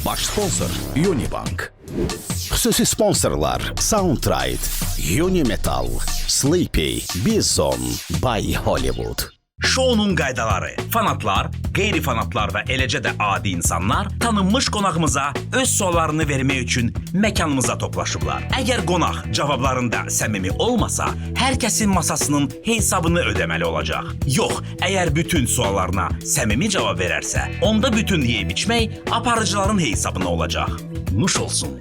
Baş sponsor Unibank. Xüsusi sponsorlar Soundtrite, Unimetal, Sleepy, Bizon, Bay Hollywood. Şounun qaydaları. Fanatlar, qeyri-fanatlar və eləcə də adi insanlar tanınmış qonağımıza öz suallarını vermək üçün məkanımıza toplaşıblar. Əgər qonaq cavablarında səmimi olmasa, hər kəsin masasının hesabını ödəməli olacaq. Yox, əgər bütün suallarına səmimi cavab verərsə, onda bütün yeyib içmək aparıcıların hesabına olacaq. Nuş olsun.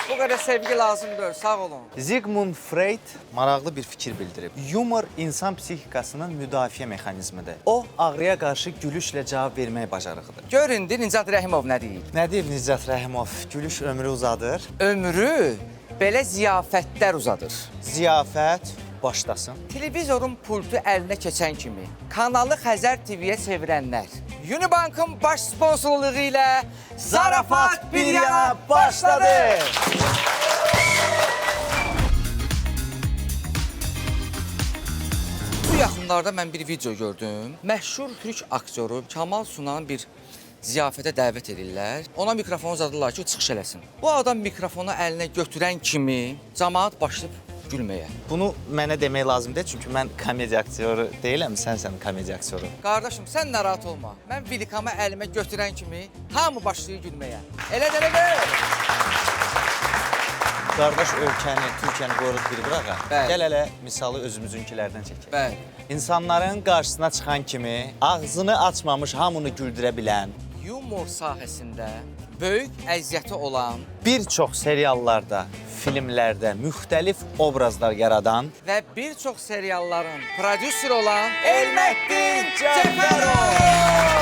Bu kadar sevgi lazımdır. Sağ olun. Sigmund Freud maraqlı bir fikir bildirib. Yumor insan psixikasının müdafiə mexanizmidir. O, ağrıya qarşı gülüşlə cavab vermək bacarığıdır. Görün, Nicat Rəhimov nə deyir? Nə deyib Nicat Rəhimov? Gülüş ömrü uzadır. Ömrü belə ziyafətlər uzadır. Ziyafət başlasın. Televizorun pultu əlinə keçən kimi kanalı Xəzər TV-yə çevirənlər Unibank'ın baş sponsorluğu ilə Zarafat bir yana başladı. Bu yaxınlarda mən bir video gördüm. Məşhur türk aktyoru Kamal Sunan'ın bir ziyafətə dəvət edirlər. Ona mikrofonu uzadırlar ki, o çıxış eləsin. Bu adam mikrofonu əlinə götürən kimi camaat başlayıb gülməyə. Bunu mənə demək lazım deyil, çünki mən komediya aktyoru deyiləm, sən komediya aktyoru. Qardaşım, sən narahat olma. Mən vilikamı əlimə götürən kimi hamı başlayır gülməyə. Elə. Qardaş ölkəni, Türkiyəni qoruq bir bıraqa. Bəli. Gəl elə misalı özümüzünkilərdən çəkək. Bəli. İnsanların qarşısına çıxan kimi ağzını açmamış hamını güldürə bilən, Yumor sahəsində böyük əziyyəti olan bir çox seriallarda, filmlərdə müxtəlif obrazlar yaradan və bir çox serialların prodüseri olan Elməddin Cəfərov!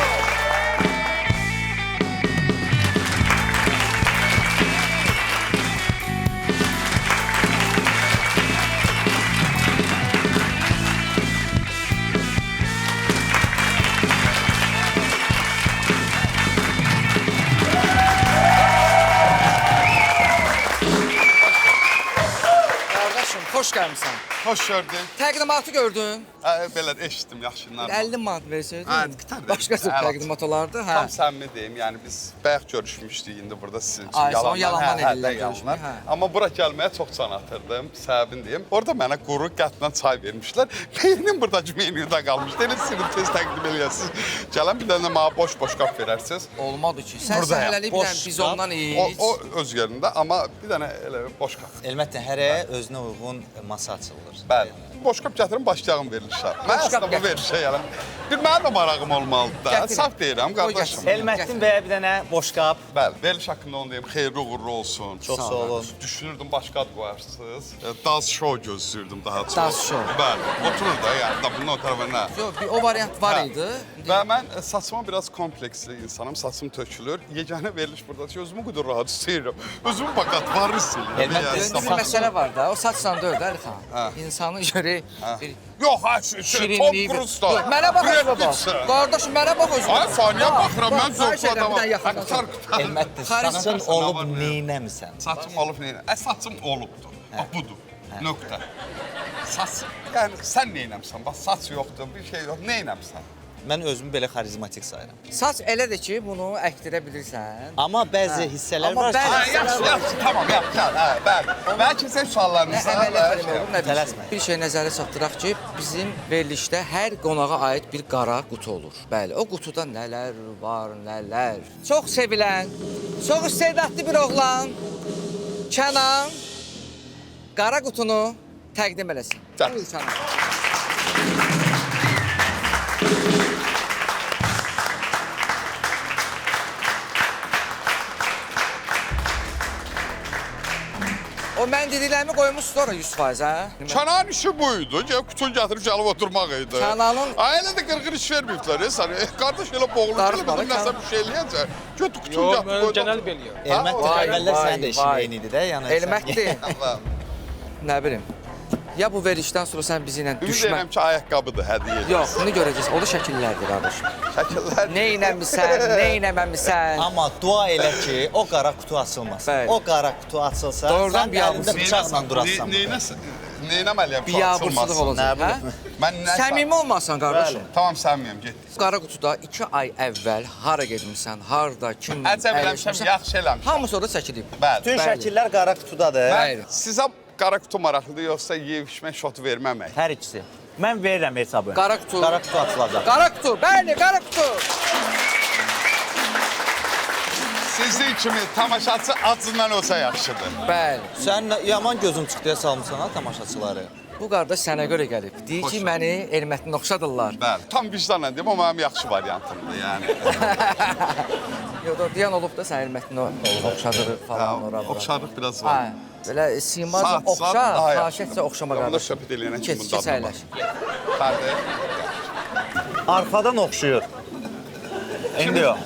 Hoş gəlmişsən. Hoş gördün. Təqdimatı gördün. Belə eşitdim, yaxşılar. 50 manat versəydin. Qıtar. Başqa bir təqdimat olardı. Hə. Tam səmimi deyim, yəni biz bayaq görüşmüşdük indi burada sizin üçün. Ay, son yalandan edirlər yalanlar. görüşmək, hə. Amma bura gəlməyə çox can atırdım, səbəbini deyim. Orada mənə quru qətlə çay vermişlər. Peynim buradakı menyuda qalmışdı. Elə sizin tez təqdim eləyəsiniz. Gələn bir dənə mənə boş qap verərsiniz. Olmadı ki. Sən Buradayam. səhələli bir dənə biz ondan iç. O öz yerində, amma bir dənə elə boş qap. Elmətlə hərəyə özünə uyğun masa açılır. Bəli. Boş qap gətirin, başlayağım verilişə. Mən Boş qap aslında bu verilişə gələm. Bir mənim də marağım olmalıdır da. Gətirin. Saf deyirəm, qardaşım. Qoy gətirin. Elmətdin bəyə bir dənə boş qap. Bəli, veriliş haqqında onu deyim, xeyirli uğurlu olsun. Çox sağ olun. Düşünürdüm başqa ad qoyarsınız. Daz show gözləyirdim daha çox. Daz show. Bəli, oturur da yəni, da bunun o tərəfə nə? Yox, bir o variant var idi. Və mən saçıma biraz kompleksli insanım, saçım tökülür. Yeganə veriliş burada ki, özümü qədər rahat istəyirəm. Özümü bakat varırsın. Bir məsələ var da, o saçla deyil də Əlixan. İnsanı görək bir Yox, şirinliyi. Tom Cruise da. Mənə bax özünə bax. Qardaşım, mənə bax özünə. Ay, saniyə baxıram, mən zövqlü adamam. adamam. Elmətdir, Xarizm- saçın olub neynəmisən? Saçım olub neynə? Saçım olubdur. Bax, budur. Nöqtə. Saç, yəni sən neynəmsən? Bax, saç yoxdur, bir şey yox. Neynəmsən? Mən özümü belə xarizmatik sayıram. Saç elədir ki, bunu əkdirə bilirsən. Amma bəzi hissələr Amma var ki, bəzi- Yaxşı, tamam, yaxşı, bəli. Bəlkə sən suallarınızı Tələsmə. Bir şey nəzərə çatdıraq ki, bizim verilişdə hər qonağa aid bir qara qutu olur. Bəli, o qutuda nələr var, nələr. Çox sevilən, çox istedadlı bir oğlan Kənan qara qutunu təqdim eləsin. Gəl. Buyur Kənan. dediklərimi qoymusunuz ora 100%, hə? Kənan işi buydu. Kutun gətirib gəlib oturmaq idi. Kənanın- Ailə də qırqır iş verməyiblər. Sən qardaş elə boğulur Qarı ki, bana, bizim nəsə bir şey eləyəcək. Götür kutun gətirib qoydu. Genel biliyor. Elmətdir, Vay, əvvəllər vay, sənin də işin vay. eyni idi də, yəni. Elməkdir. Nə bilim. Ya bu verilişdən sonra sən bizi ilə Ümid düşmə. edirəm ki, ayaqqabıdır, hədiyyə edir. Yox, bunu görəcəksən. O da şəkillərdir qardaşım. Şəkillər. Nə eləmisən, nə eləməmisən. Amma dua elə ki, o qara qutu açılmasın. Bəli. O qara qutu açılsa, Doğrudan sən biabırçı. əlində bıçaqla durasan. Neynəməliyəm ki, Biabırçılıq açılmasın. olacaq, hə? Mən nə... Səmimi olmasan qardaşım. Tamam, səmimiyəm, get. Qara qutuda 2 ay əvvəl hara getmisən, harda, kimlə Əcəb eləmişəm, yaxşı eləmişəm. Hamısı orada çəkilib. Bəli. Bütün Bəli. şəkillər qara qutudadır. Bəli. Sizə qara qutu maraqlıdır, yoxsa yeyib içmək, şotu verməmək? Hər ikisi. Mən verirəm hesabı. Qara qutu. Qara qutu açılacaq. Qara qutu, bəli, qara qutu. Sizin kimi tamaşaçı acından olsa yaxşıdır. Bəli. Sən yaman gözüm çıxdıya salmısan ha tamaşaçıları. Bu qardaş sənə görə gəlib. Deyir ki, Xoş məni Elmətdən oxşadırlar. Bəli, tam vicdanla deyim, o mənim yaxşı variantımdır, yəni. Yox da deyən olub da sən Elmətdən oxşadır falan ora. bura. Oxşarlıq biraz Hə. var. Belə simazla Saat oxşa, daha xahiş yaxşı. etsə oxşama Onda qardaş. söhbət eləyənə Keç, kimi bunun keç dadına əyləş. Fərdi. Arxadan oxşuyur. İndi yox.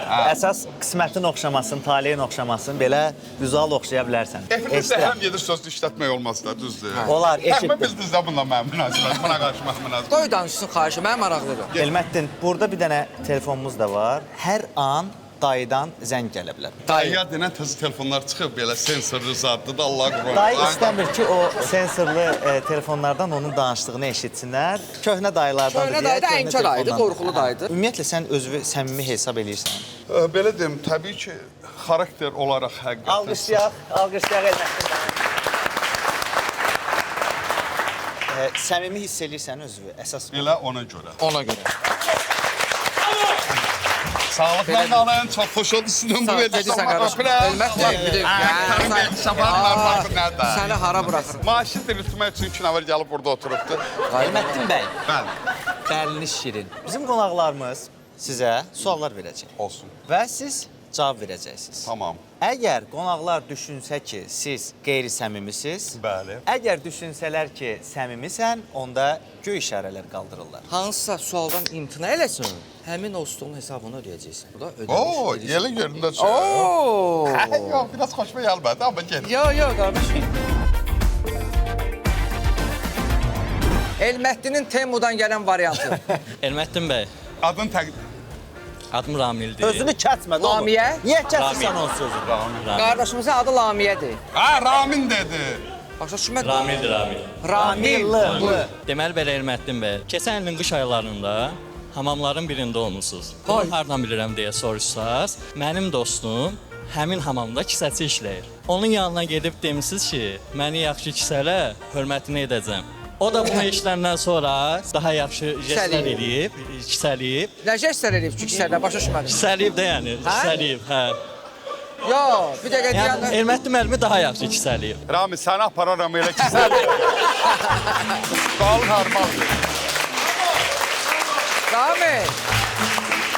Əsas qismətin oxşamasın, taleyin oxşamasın, belə vizual oxşaya bilərsən. Efirdə həm gedir sözlü işlətmək olmaz da, düzdür. Olar, Təxmin eşitdim. bildiniz də bununla mənim münasibət, buna qarşı mənim münasibət. Qoy danışsın xahişi, mənə maraqlıdır. Elmətdin, burada bir dənə telefonumuz da var. Hər an dayıdan zəng gələ bilər. Dayıya denən təzə telefonlar çıxıb, belə sensorlu zaddır da, Allah qurban. Dayı istəmir ki, o sensorlu telefonlardan onun danışdığını eşitsinlər. Köhnə dayılardan Köhnə dayı da ənkə dayıdır, qorxulu dayıdır. Ümumiyyətlə sən özünü səmimi hesab eləyirsən. Belə deyim, təbii ki, xarakter olaraq həqiqətən. Alqışlayaq Elmətdin. Səmimi hiss eləyirsən özünü, əsas. Elə ona görə. Ona görə. Sağlıq mən qalayın, çox xoş oldu sizin bu Gedirsən qardaşım. Elmət deyil, bir Səni hara buraxır? Maaşı diriltmək üçün 2 nəfər gəlib burada oturubdu. Elmətdin bəy, Bəli, bəliniz şirin. Bizim qonaqlarımız sizə suallar verəcək olsun. və siz cavab verəcəksiniz. Tamam. Əgər qonaqlar düşünsə ki, siz qeyri-səmimisiniz, Bəli. əgər düşünsələr ki, səmimisən, onda göy işarələr qaldırırlar. Hansısa sualdan imtina eləsin, həmin o stolun hesabını ödəyəcəksin. Bu da ödəmiş. Oo, edirsən. yeli yerində çox. Oo. Yox, biraz xoşuma gəlmədi, amma gel. Yo, qardaşım. Elmətdinin Temudan gələn variantı. Elməttin bəy, Adın təqdim. adım Ramildir. Özünü kəsmə, oğlum. Lamiyə? Niyə kəsirsən onun sözünü? Qardaşımızın adı Lamiyədir. Ha, Ramin dedi. Başa düşmədin? Ramildir, Ramil. Ramil. Deməli belə Elməttin bəy, keçən ilin qış aylarında hamamların birində olmusunuz. Bunu hardan bilirəm deyə soruşsaz, mənim dostum həmin hamamda kisəçi işləyir. Onun yanına gedib demisiniz ki, məni yaxşı kisələ, hörmətini edəcəm. O da bunu işləndən sonra daha yaxşı jestlər eləyib, kisələyib. Nə jestlər eləyib ki, kisədə, başa düşmədin? Kisələyib də yəni, kisələyib, hə. Yo, bir dəqiqə Yəni deyəndə... Elməttin müəllimi daha yaxşı kisələyib. Rami, səni apararam elə kisəli. Qalın harmandır. Rami,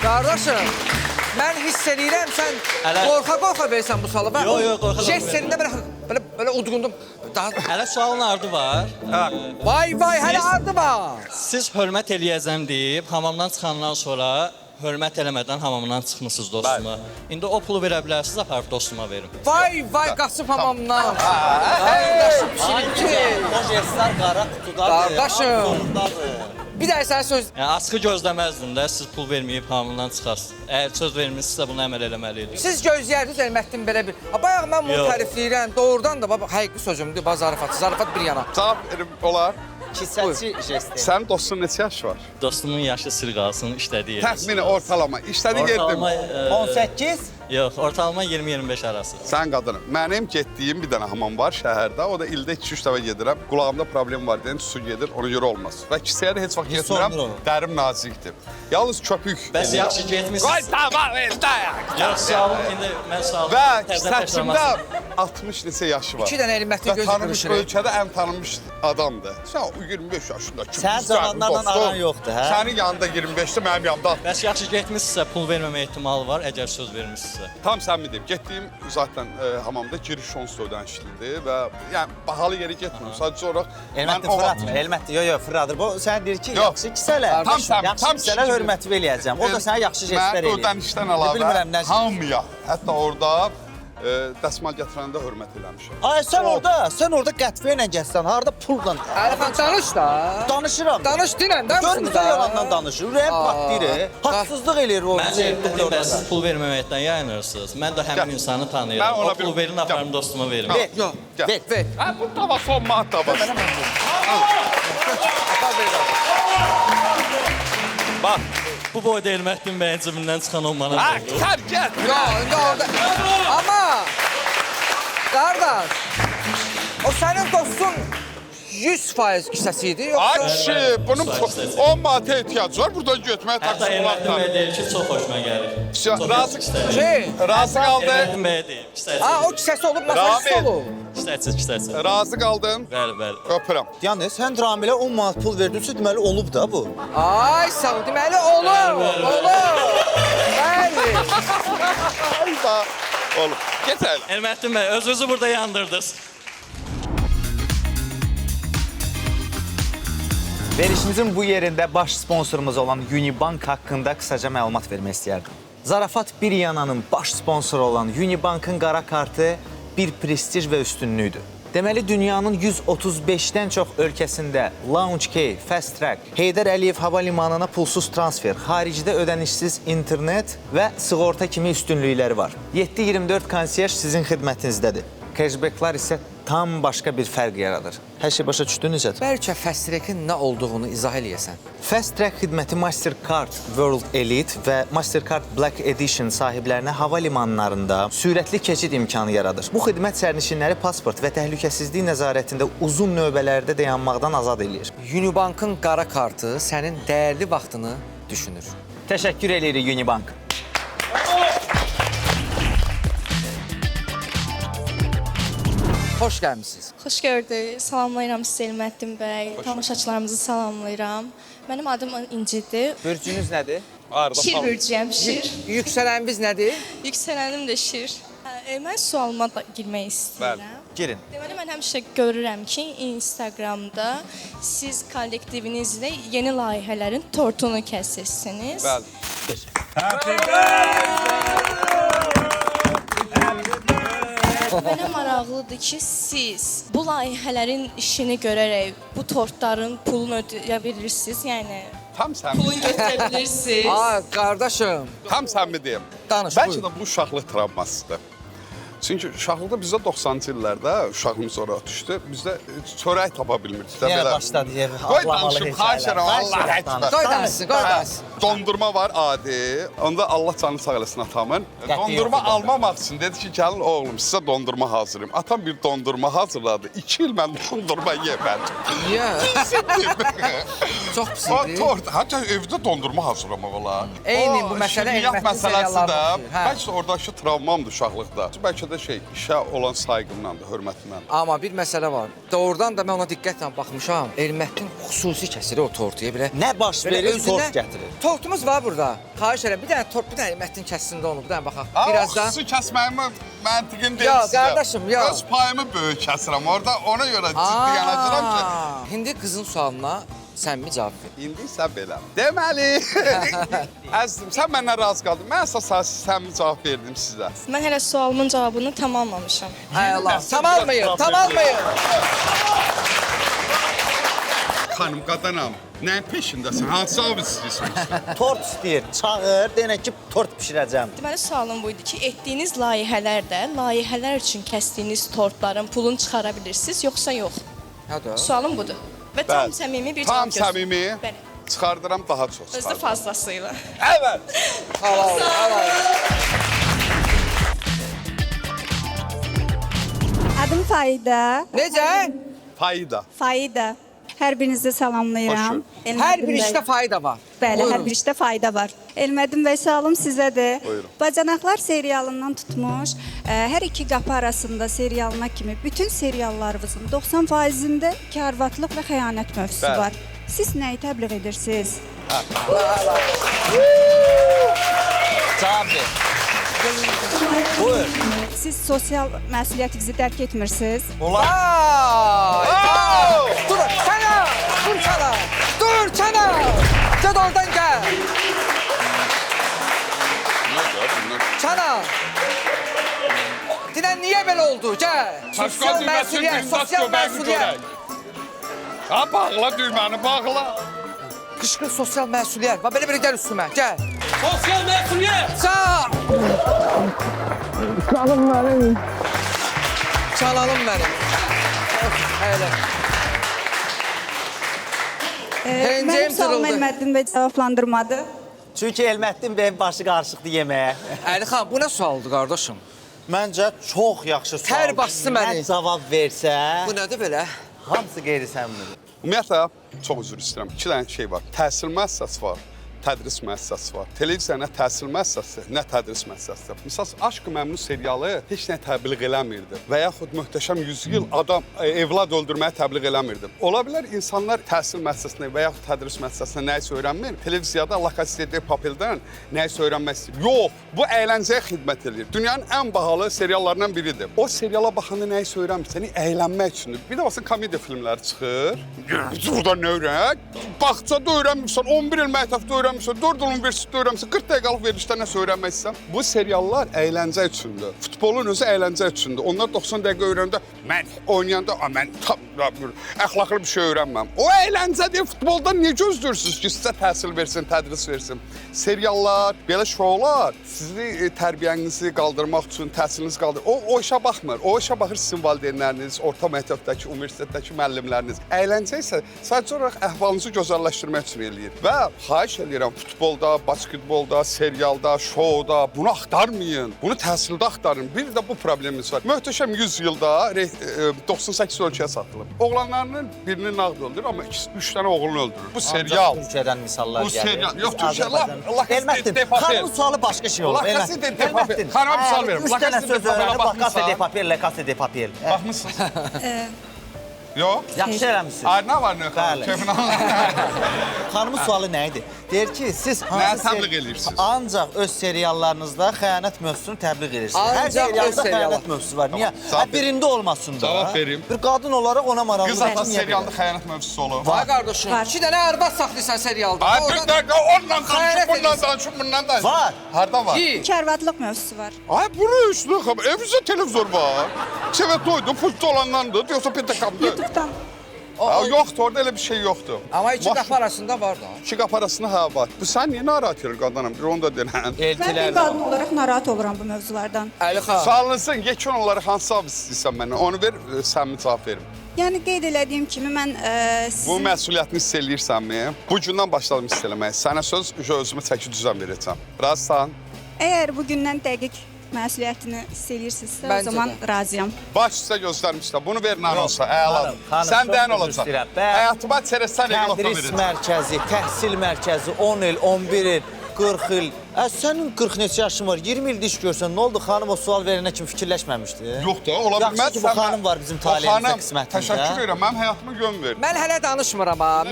qardaşım, mən hiss eləyirəm, sən Hələ- qorxa-qorxa versən bu salı. Ben Yo, qorxa-qorxa jest serində belə udqundum. Daha... Hələ sualın ardı var. Vay, hələ ardı var. Siz hörmət eləyəcəm deyib, hamamdan çıxandan sonra hörmət eləmədən hamamdan çıxmısınız dostuma. İndi o pulu verə bilərsiniz, aparıb dostuma verin. Vay, qaçıb hamamdan. Qardaşım, çirkin. O jestlər qara qutudadır. Qardaşım. Sonundadır. Bir də sən söz... Yəni asqı gözləməzdim də, siz pul verməyib hamamdan çıxarsınız. Əgər söz vermişsinizsə bunu əməl eləməliydiniz. Siz gözlərdiniz Elmətdin belə bir... Bayaq mən bunu Yox. tərifləyirəm. Doğrudan da həqiqi sözümdür, zarafat. Zarafat bir yana. Cavab verim, olar. Kisəçi jesti. Sənin dostun neçə yaş var? Dostumun yaşı sır qalsın, işlədiyi yerdə. Təxmini ortalama. İşlədiyi yerdə Ortalama, 18? yox, ortalama 20-25 arası. Sən qadınım. Mənim getdiyim bir dənə hamam var şəhərdə. O da ildə 2-3 dəfə gedirəm. Qulağımda problem var deyən su gedir, ona görə olmaz. Və kisəyə də heç vaxt getmirəm. olmur o. Dərim nazikdir. Yalnız köpük. Bəs yaxşı getmisiniz. Qoy tamam, Yox, sualım indi mən sualım Və təzə kisəçimdə təkrarlamasın. 60 neçə yaşı var. 2 dənə Elmətli Və gözü tanınmış qırışır. ölkədə ən tanınmış adamdır. Sən 25 yaşında kim? Sən cavanlarla aran yoxdur, hə? Sənin yanında 25-də, mənim yanımda. Bəs yaxşı getmişsə pul verməmə ehtimalı var, əgər söz vermişsinizsə. Tam səmimi deyim. Getdiyim zaten hamamda giriş onsuz ödənişlidir və yəni bahalı yerə getmirəm. Sadəcə olaraq Elmətli fırlatmır, Elmətli, yox, fırladır. Bu sən deyir ki, Yox. yaxşı kisələr. Tam sən, yaxşı tam kisələr kişi- hörməti eləyəcəm. O da sənə yaxşı jestlər Mən eləyir. ödənişdən Bilmirəm əlavə nə. hamıya, hətta orada dəsmal gətirəndə hörmət eləmişəm. Ay sən orada qətvə ilə getsən, harda pulla? Əlifan danış da. Danışıram. Danış dinən, danışın Görmürsən da. yalandan danışır. Ürəyim patlayır. Haqsızlıq eləyir o. Bəs siz pul verməməkdən yayınırsınız. Mən də həmin insanı Mən tanıyıram. ona O pul bir- verin, aparım dostuma verin. Ver. Yox, Gəl. Ver. ver. Hə, bu tavası 10 manat tavası. Bax, bu boyda Elmətdin bəyin cibindən çıxan 10 manat Hə, oldu. tər get. Yox, indi orada. Amma qardaş, o sənin dostun 100% kisəsi idi, yoxsa? Ay kişi, bunun 10 manata ehtiyacı var. Buradan götürməyə Hətta taksi Elmətdin kulaqlar. bəy deyir ki, çox xoşuma gəlir. Çox razı- istəyir. Şey, Razı qaldın. Elmətdin bəy deyir, ha, o istəyirsiz. kisəsi olub, masajist Ramil. olub. İstəyirsiz. Razı qaldın. Bəli, bəli. Öpürəm. Yəni sən Ramilə 10 manat pul verdinsə, deməli olub da bu. Ay sağ ol, deməli olur, olur. Bəli. Hayda. Oğlum, get elə. Elmətdin bəy, özünüzü burada yandırdınız. Verilişimizin bu yerində baş sponsorumuz olan Unibank haqqında qısaca məlumat vermək istəyərdim. Zarafat bir yananın baş sponsoru olan Unibankın qara kartı bir prestij və üstünlükdür. Deməli, dünyanın 135-dən çox ölkəsində Launch-Key, Fast Track, Heydər Əliyev Hava Limanına pulsuz transfer, xaricdə ödənişsiz internet və sığorta kimi üstünlükləri var. 7/24 konsiyerj sizin xidmətinizdədir. Cashbacklar isə tam başqa bir fərq yaradır. Hər şey başa düşdü necədir? Bəlkə Fast Track-in nə olduğunu izah eləyəsən. Fast Track xidməti Mastercard World Elite və Mastercard Black Edition sahiblərinə hava limanlarında sürətli keçid imkanı yaradır. Bu xidmət sərnişinləri pasport və təhlükəsizlik nəzarətində uzun növbələrdə dayanmaqdan azad eləyir. Unibankın qara kartı sənin dəyərli vaxtını düşünür. Təşəkkür edirik Unibank. Xoş gəlmisiniz. Xoş gördük. Salamlayıram sizi Elmətdin bəy. Tamaşaçılarımızı salamlayıram. Mənim adım İncidir. Bürcünüz nədir? Şir bürcüyəm, şir. Yüksələnimiz nədir? Yüksələnim də şir. Mən sualıma da girmək istəyirəm. Girin. Deməli, mən həmişə görürəm ki, Instagramda siz kollektivinizlə yeni layihələrin tortunu kəsirsiniz. Bəli. Mənə maraqlıdır ki, siz bu layihələrin işini görərək bu tortların pulunu ödəyə bilirsiniz, yəni Tam səmimi. pulunu götürə bilirsiniz. Ay, qardaşım, Tam səmimi deyim. danış, Bəlkə buyur. də bu uşaqlıq travmasıdır. Çünki uşaqlıqda bizdə 90-cı illərdə uşaqlığımız ora düşdü. Bizdə çörək tapa bilmirdik də Yenə belə. başladı yer. Qoy danışım, xahiş edirəm, Allah etmə. Qoy danışsın, qoy danışsın. Dondurma var adi. Onda Allah canı sağ eləsin atamın. Qəti Dondurma yoxdur. almamaq üçün dedi ki, gəlin oğlum sizə dondurma hazırlayım. Atam bir dondurma hazırladı. 2 il mən dondurma yemədim. Niyə? Çox pis O idi. tort, hətta evdə dondurma hazırlamaq olar. Eyni O bu məsələ şirniyyat Elmətli məsələsi seriallarında də, oxşuyur, hə. bəlkə də oradakı travmamdır uşaqlıqda. Bəlkə də işə olan sayğımdandır, hörmətimdən. Amma bir məsələ var. Doğrudan da mən ona diqqətlə baxmışam. Elmətdin xüsusi kəsir o tortuya belə. Nə baş Belə verir, özünə- tort gətirir. Tortumuz var burada. Xahiş edirəm, bir dənə tort, bir dənə Elmətdin kəsində onu, bir dənə baxaq. Birazdan. Xüsusi kəsməyimi məntiqin deyil Yox, sizə. qardaşım, yox. Öz payımı böyük kəsirəm orada, ona görə ciddi yanacıram ki. İndi qızın sualına səmimi cavab ver. İndi isə belə. Deməli, əzizim, sən məndən razı qaldın. Mən əsas səmimi cavab verdim sizə. Mən hələ sualımın cavabını tamamlamışam. Hay Allah, tamamlayın, tamamlayın. Xanım, qadanam, nəyin peşindəsən? Hansı cavab istəyirsən? Tort istəyir, çağır, deyənə ki, tort bişirəcəm. Deməli sualım buydu ki, etdiyiniz layihələrdə layihələr üçün kəsdiyiniz tortların pulunu çıxara bilirsiniz, yoxsa yox? Hadi. Sualım budur. Və tam səmimi bir Tam cavab səmimi. Bəli. Çıxardıram, daha çox Özdə çıxardıram. fazlasıyla. Evet. Halal, halal. Adım Faida. Necə? Fayda. Faida. Hər birinizi salamlayıram. Hər bir işdə fayda var. Bəli, Buyurun. hər bir işdə fayda var. Elmədim və salam sizədir. Buyurun. Bacanaqlar serialından tutmuş, hər iki qapı arasında serialına kimi bütün seriallarımızın 90%-ində karvatlıq və xəyanət mövzusu Bəli. var. Siz nəyi təbliğ edirsiniz? Cavab ver. Buyur. Siz sosial məsuliyyətinizi dərk etmirsiniz. Vay! Dur sana! Dur sana! Dur sana! Gel oradan gel! Sana! Dinen niye böyle oldu? Gel! Sosyal məsuliyyət, sosyal məsuliyyət. Ha, bağla düyməni, bağla. Qışqır sosial məsuliyyət. Bax, belə gəl üstümə, gəl. Sosial məsuliyyət. Sağ! Çalalım mənim. Çalalım mənim. Elə. Pencəyim Mənim sualım cırıldı. Elməddin bəy cavablandırmadı. Çünki Elməddin bəyin başı qarışıqdır yeməyə. Əli xan, bu nə sualdır qardaşım? Məncə çox yaxşı sual. Tər bastı məni. Nə cavab versə, Bu nədir belə? hamısı qeyri-səmimidir. Ümumiyyətlə, çox üzr istəyirəm. İki dənə şey var. Təhsil müəssisəsi var, tədris müəssisəsi var. Televiziya nə təhsil müəssisəsi, nə tədris müəssisəsi. Misal, Aşk-ı Məmnu serialı heç nə təbliğ eləmirdi. Və yaxud Möhtəşəm Yüzyıl adam evlad öldürməyə təbliğ eləmirdi. Ola bilər insanlar təhsil müəssisəsində və yaxud tədris müəssisəsində nəyisə öyrənmir. Televiziyada La Casa de Papel'dən nəyisə öyrənmək istəyir. Yox, bu əyləncəyə xidmət edir. Dünyanın ən bahalı seriallarından biridir. O seriala baxanda nəyisə öyrənmirsən, əylənmək üçündür. Bir də baxın komediya filmləri çıxır. Burada nə öyrən? Bağçada öyrənmirsən, 11 il məktəbdə öyrənmirsən, 4 il universitetdə öyrənmirsən, 40 dəqiqəlik verilişdə nəsə öyrənmək istəyirsən. Bu seriallar əyləncə üçündür. Futbolun özü əyləncə üçündür. Onlar 90 dəqiqə öyrəndə mən oynayanda mən əxlaqlı bir şey öyrənməm. O əyləncədir. Futboldan niyə gözləyirsiniz ki, sizə təhsil versin, tədris versin? Seriallar, belə şoular sizi tərbiyənizi qaldırmaq üçün, təhsilinizi qaldırır. O işə baxmır. O işə baxır sizin valideynləriniz, orta məktəbdəki, universitetdəki müəllimləriniz. Əyləncə isə sadəcə olaraq əhvalınızı gözəlləşdirmək üçün eləyir. Və xahiş edirəm, futbolda, basketbolda, serialda, şouda bunu axtarmayın. Bunu təhsildə axtarın. Bir də bu problemimiz var. Möhtəşəm 100 ilda 98 ölkəyə satılıb. Oğlanlarının birini nağd öldürür, amma 3 dənə oğlunu öldürür. Bu serial. Türkiyədən misallar Bu gəlir. serial. Yox, Türkiyə. Elməddin, xanımın sualı başqa şey olur. Elməddin, Xanıma misal verim. 3 dənə söz öyrənib, La Casa de Papel, La Casa de Papel. Baxmısınız? Yox. Yaxşı eləmişsiniz. Ay, nə var, nə Bəli. var? Xanımın sualı nə idi? Deyir ki, siz Nəyə təbliğ edirsiniz? Ancaq öz seriallarınızda xəyanət mövzusunu təbliğ edirsiniz. Ancaq Hər öz serialda seriallar. xəyanət mövzusu var. Niyə? cavab verim. Birində olmasın da. Cavab verim. Bir qadın olaraq ona maraqlı. Qız atası serialında xəyanət mövzusu olur. Vay qardaşım, Var. 2 dənə arvad saxlayırsan serialda. Ay, bir Oradan- dəqiqə, onunla Xəyanət danışım, bundan edirsən. danışım, bundan danışım. Var. Harda var? Ki, Karvatlıq mövzusu var. Ay, bunu üstüne xəbər. Evimizdə televizor var. TV-toydu, pultda olandandır, yoxsa Pentakamdır. YouTube'dan Yoxdur, orada elə bir şey yoxdur. amma iki qapı arasında var da. İki qapı arasında hə var. Bu sən niyə narahat edir qadınım? Bir onu da denən. mən bir Elçilər. qadın olaraq narahat oluram bu mövzulardan. Əli xan. Sualınızın yekun olaraq hansı cavab istəyirsən məndən? Onu ver, səmimi cavab verim. Yəni qeyd elədiyim kimi mən Bu məsuliyyətini hiss eləyirsənmi? Bu gündən başladım hiss eləməyə. Sənə söz özümü çəki düzən verəcəm. Razısan? əgər bu gündən dəqiq məsuliyyətini hiss eləyirsinizsə, o Bəncə zaman də. razıyam. Baş üstə gözlərmişlər. Bunu verin anonsa. Əladır. xanım, Sən çox dən üzr olacaq. istəyirəm. Həyatıma çərəsən eqlotda Tədris verəcəm. mərkəzi, təhsil mərkəzi 10 il, 11 il, 40 il. Sənin 40 neçə yaşın var? 20 ildə iş görsən, nə oldu? Xanım o sual verənə kimi fikirləşməmişdi. Yox da, ola bilməz. Yaxşı ki, bu xanım var bizim taleyimizdə, qismətində. Təşəkkür edirəm. Mənim həyatıma yön ver. Mən hələ danışmıram ha.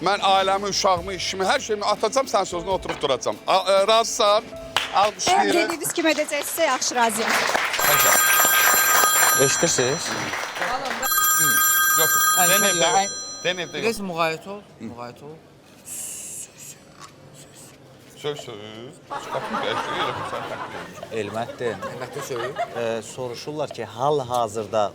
Mən ailəmi, uşağımı, işimi, hər şeyimi atacam, sən sözünə oturub duracam. Razısan? Əgər Alqışlayırıq. dediyiniz kimi edəcəksə, yaxşı razıyam. Eşidirsiniz? Yox, den evdə yox. Den evdə yox. Biraz müğayət ol, müğayət ol. Söz. Qapını dəyişdir, sən təqdim. Elməddin. Əlbəttə söyür. Soruşurlar ki, hal-hazırda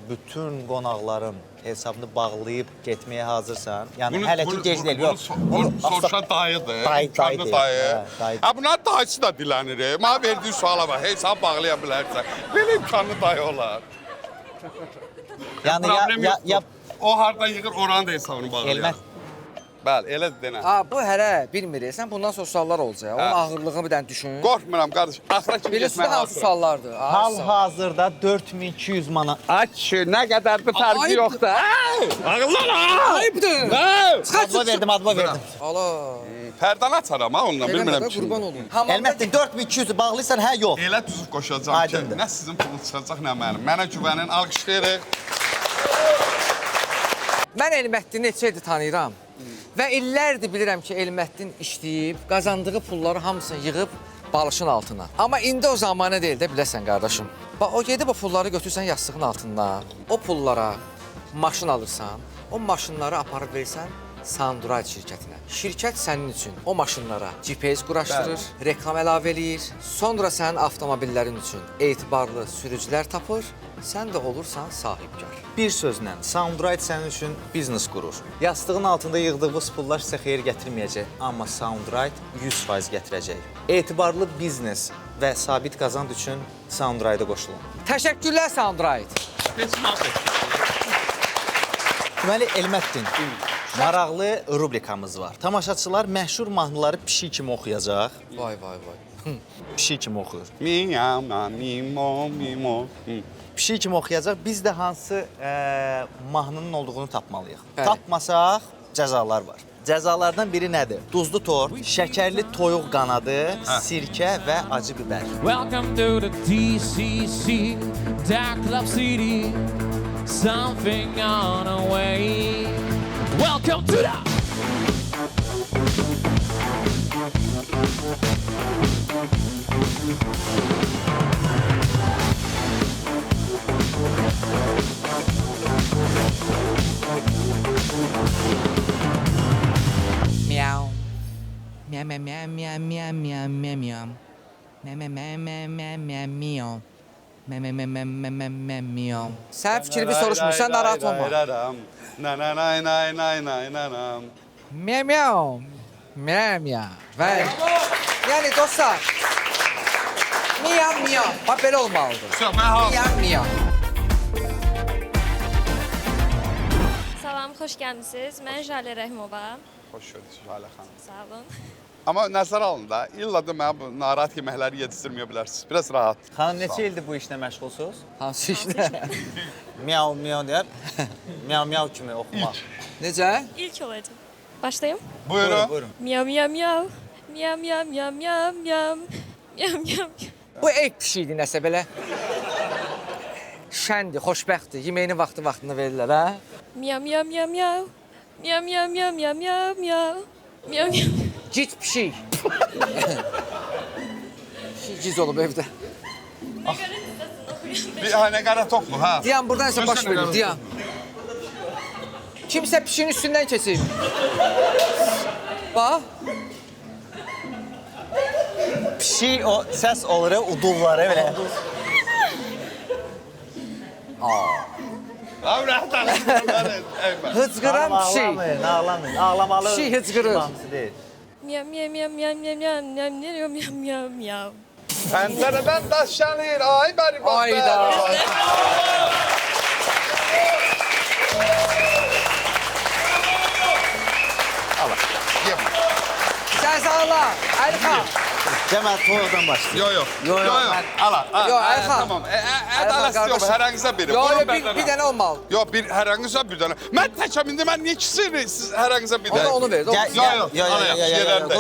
bütün qonaqların hesabını bağlayıb getməyə hazırsan? Yəni hələ ki gec deyil. Yox. Bunu soruşan dayıdır. Dayı Dayı. dayı. Ha, bunlar dayısı da dilənir. Mənə verdiyi suala bax, hesab bağlaya bilərsən. Belə imkanlı dayı olar. Yəni Problem ya yoxdur. O hardan yığır, oranın da hesabını bağlayar. Elmət Bəli, elə denən. Bu hələ bilmirik. Sən bundan sonra suallar olacaq. Onun ağırlığını bir dənə düşün. Qorxmuram qardaş. Axıra kimi Bilirsiniz getmək hansı suallardır? Hal-hazırda 4200 manat. Aç, nə qədərdir fərqi Ayıbdır. yoxdur. Ağıllan ha! Ayıbdır. Adva verdim, adva verdim. Alo. Pərdanı açaram ha onunla, bilmirəm Eləmə, ki. qurban olum. Hamamda Elməttin 4200-ü bağlıysan, hə yox. Elə düzüb qoşacağam ki, Aydındır. nə sizin pulunuz çıxacaq, nə mənim. Mənə güvənin, alqışlayırıq. Mən Elməddini neçə ildir tanıyıram. Və illərdir bilirəm ki, Elməddin işləyib, qazandığı pulları hamısını yığıb balışın altına. Amma indi o zamanı deyil də, biləsən qardaşım. Bax, o gedib o pulları götürsən yastığın altından, o pullara maşın alırsan, o maşınları aparıb versən Soundride şirkətinə. Şirkət sənin üçün o maşınlara GPS quraşdırır, reklam əlavə eləyir, sonra sənin avtomobillərin üçün etibarlı sürücülər tapır, sən də olursan sahibkar. Bir sözlə, Soundride sənin üçün biznes qurur. Yastığın altında yığdığınız pullar sizə xeyir gətirməyəcək, amma Soundride 100% gətirəcək. Etibarlı biznes və sabit qazanc üçün Soundride-a qoşulun. Təşəkkürlər Soundride. Deməli, Elməttin, maraqlı rubrikamız var. Tamaşaçılar məşhur mahnıları pişik kimi oxuyacaq. Vay vay vay. Pişik kimi oxuyur. Miyama, mimo, mimo. Pişik kimi oxuyacaq. Biz də hansı mahnının olduğunu tapmalıyıq. Bəli. Tapmasaq cəzalar var. Cəzalardan biri nədir? Duzlu tort, şəkərli toyuq qanadı, sirkə və acı bibər. Welcome to the DCC, Dark Club City. Something on the way. Welcome to the. Miau. Miau miau miau miau miau miau miau miau. Miau miau miau miau miau miau miau. Miau miau miau miau miau miau miau miau. Sən fikrimi soruşmursan narahat olma. Na na na na na na na na. Miau miau. Miau miau. Bəli. Yəni dostlar. Miau miau. Bax belə olmalıdır. Miau miau. Salam, xoş gəlmisiniz. Mən Jalə Rəhimova. Xoş gördük Jalə xanım. Sağ olun. Amma nəzər alın da, illa da mənə bu narahat yeməkləri yedizdirməyə bilərsiniz. Biraz rahat. Xanım, neçə ildir bu işlə məşğulsunuz? Hansı işlə? Miau miau deyər, miau miau kimi oxumaq. Necə? İlk olacaq. Başlayım. Buyurun. Buyurun. Miau miau miau. Miau miau miau miau miau. Miau miau. Bu ev pişiydi nəsə belə. Şəndir, xoşbəxtdir. Yeməyini vaxtında verirlər, hə? Miau miau miau miau. Miau miau miau miau miau miau. Miau miau. Gic pişik. Gic olub evdə. Bir nə qara toxlu, ha? Diyan buradan isə baş verir, diyan. Kimsə pişiyin üstündən keçib. Bax. Pişik o səs olur, udurları belə. Abi rahat alın. Hıcqıran pişik. Ağlamayın, ağlamayın. Ağlamalı. Pişik hıcqırır. Hamısı deyil. Miau miau miau miau miau miau miau miau miau miau. Pəncərədən daş gəlir, ay bəri bax. Ayda. Cəzalar. Əlxan. Cəmaət toyuqdan başlayır. Yox. Mən- Ala. Yox, Əlxan. Tamam. Ədalət yox, hər hangizə biri. Yox, bir dənə olmalı. Yox, hər hangizə bir dənə. Mən təkəm indi, mən niyə ikisini, siz hər hangizə bir dənə. Onu ver. Gəl, Yox, yox, ala, yox, yerlərdə.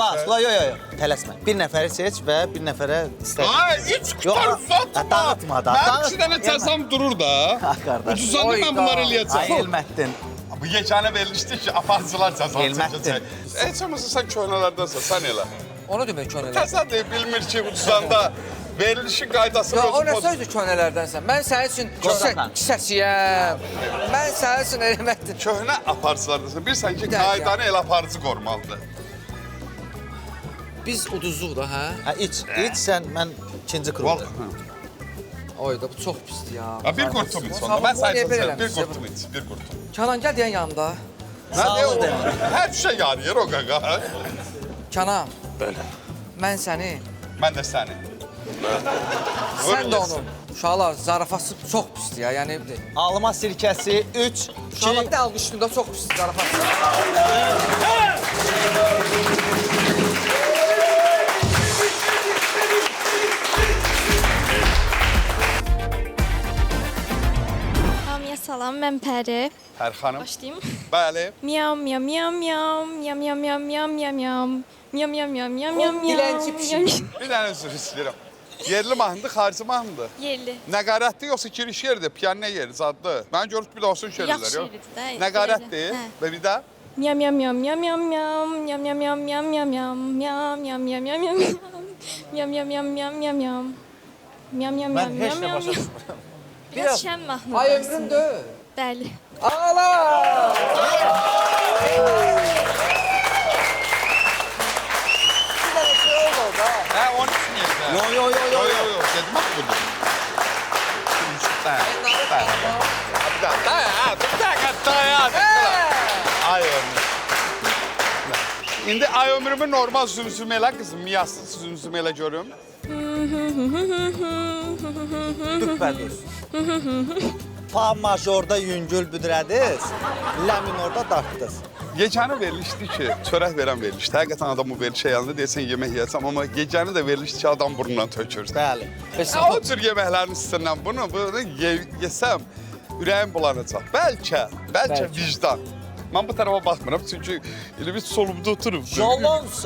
yox, tələsmə. Bir nəfəri seç və bir nəfərə istə. Ay, üç qutar fatma. Dağıtma da. Mən iki dənə cəzam durur da. Ah, qardaş. Ucuzanda mən bunları Ay, eləyəcəm. Elməttin. Bu yeganə verilişdir ki, aparıcılar cəza Elməttin. çəkəcək. Heç olmasa sən köhnələrdənsən, sən elə. Onu demək könələr. Təsəddür bilmir ki, ucuzanda verilişin qaydasını Ya o nə pozub. sözdür könələrdənsən? Mən sənin üçün Qozaxan. kisəsiyəm. Mən sənin üçün eləməkdir. Köhnə aparıcılardansan. Bilirsən ki, Bir dəqiqə. qaydanı elə aparıcı qorumalıdır. Biz uduzluq da, hə? Hə, iç sən, mən ikinci kruvda. Oyda bu çox pisdir ya. Ha, bir qurtum iç onda. Mən sayacağım, bir qurtum iç, bir qurtum. Kənan gəl deyən yanında. Sağ ol demə. Hər şey yarıyır o qaqa. Kənan, Belə. mən səni, Mən də səni. sən də onu. Uşaqlar, zarafatı çox pisdir ya. Yəni Alma sirkəsi 3, 2, uşaqlar bir də alqışlayın da çox pisdir zarafatı. Hamıya salam, mən Pəri. Hər xanım. Başlayım. Bəli. Miyav, miyav, miyav, miyav, miyav, miyav, miyav, miyav, miyav, miyav. Miyav, miyav, miyav, miyav, miyav, miyav. Dilənçi pişik. Bir dənə üzr istəyirəm. Yerli mahnıdır, xarici mahnıdır. Yerli. Nəqarətdir yoxsa giriş yeridir, piano yeri, zaddır. Mən görüb bir də olsun şeirlər, Yaxşı yox? yeridir də. Nəqarətdir Hə. və bir də Miyav, miyav, miyav, miyav, miyav, miyav, miyav, miyav, miyav, miyav, miyav, miyav, miyav, miyav, miyav, miyav, miyav, miyav. Miyav, miyav, miyav, miyav, miyav, miyav. Miyav, miyav, mən miyav, heç miyav, nə miyav, başa miyav. düşmürəm. Biraz şən mahnı. Ay ömrümdür. Bəli. Ağla! Bir dənə şey oldu da. hə, onun üçün yerdə. Yo, Yo, dedim bax budur. Ay ömrüm. İndi ay ömrümü normal zümzümələ qızım, miyasız zümzümələ görüm. Düpbədüz. Fa majorda yüngül büdrədiz, lə minorda dartdız. Gecəni verilişdi ki, çörək verən verilişdi. Həqiqətən adam bu verilişə yanında deyəsən yemək yeyəcəm, amma gecəni də verilişdi ki, adam burnundan tökür. Bəli. O cür yeməklərin üstündən bunu yesəm, ürəyim bulanacaq. Bəlkə vicdan. Mən bu tərəfə baxmıram, çünki elə bir solumda oturub. Yolons,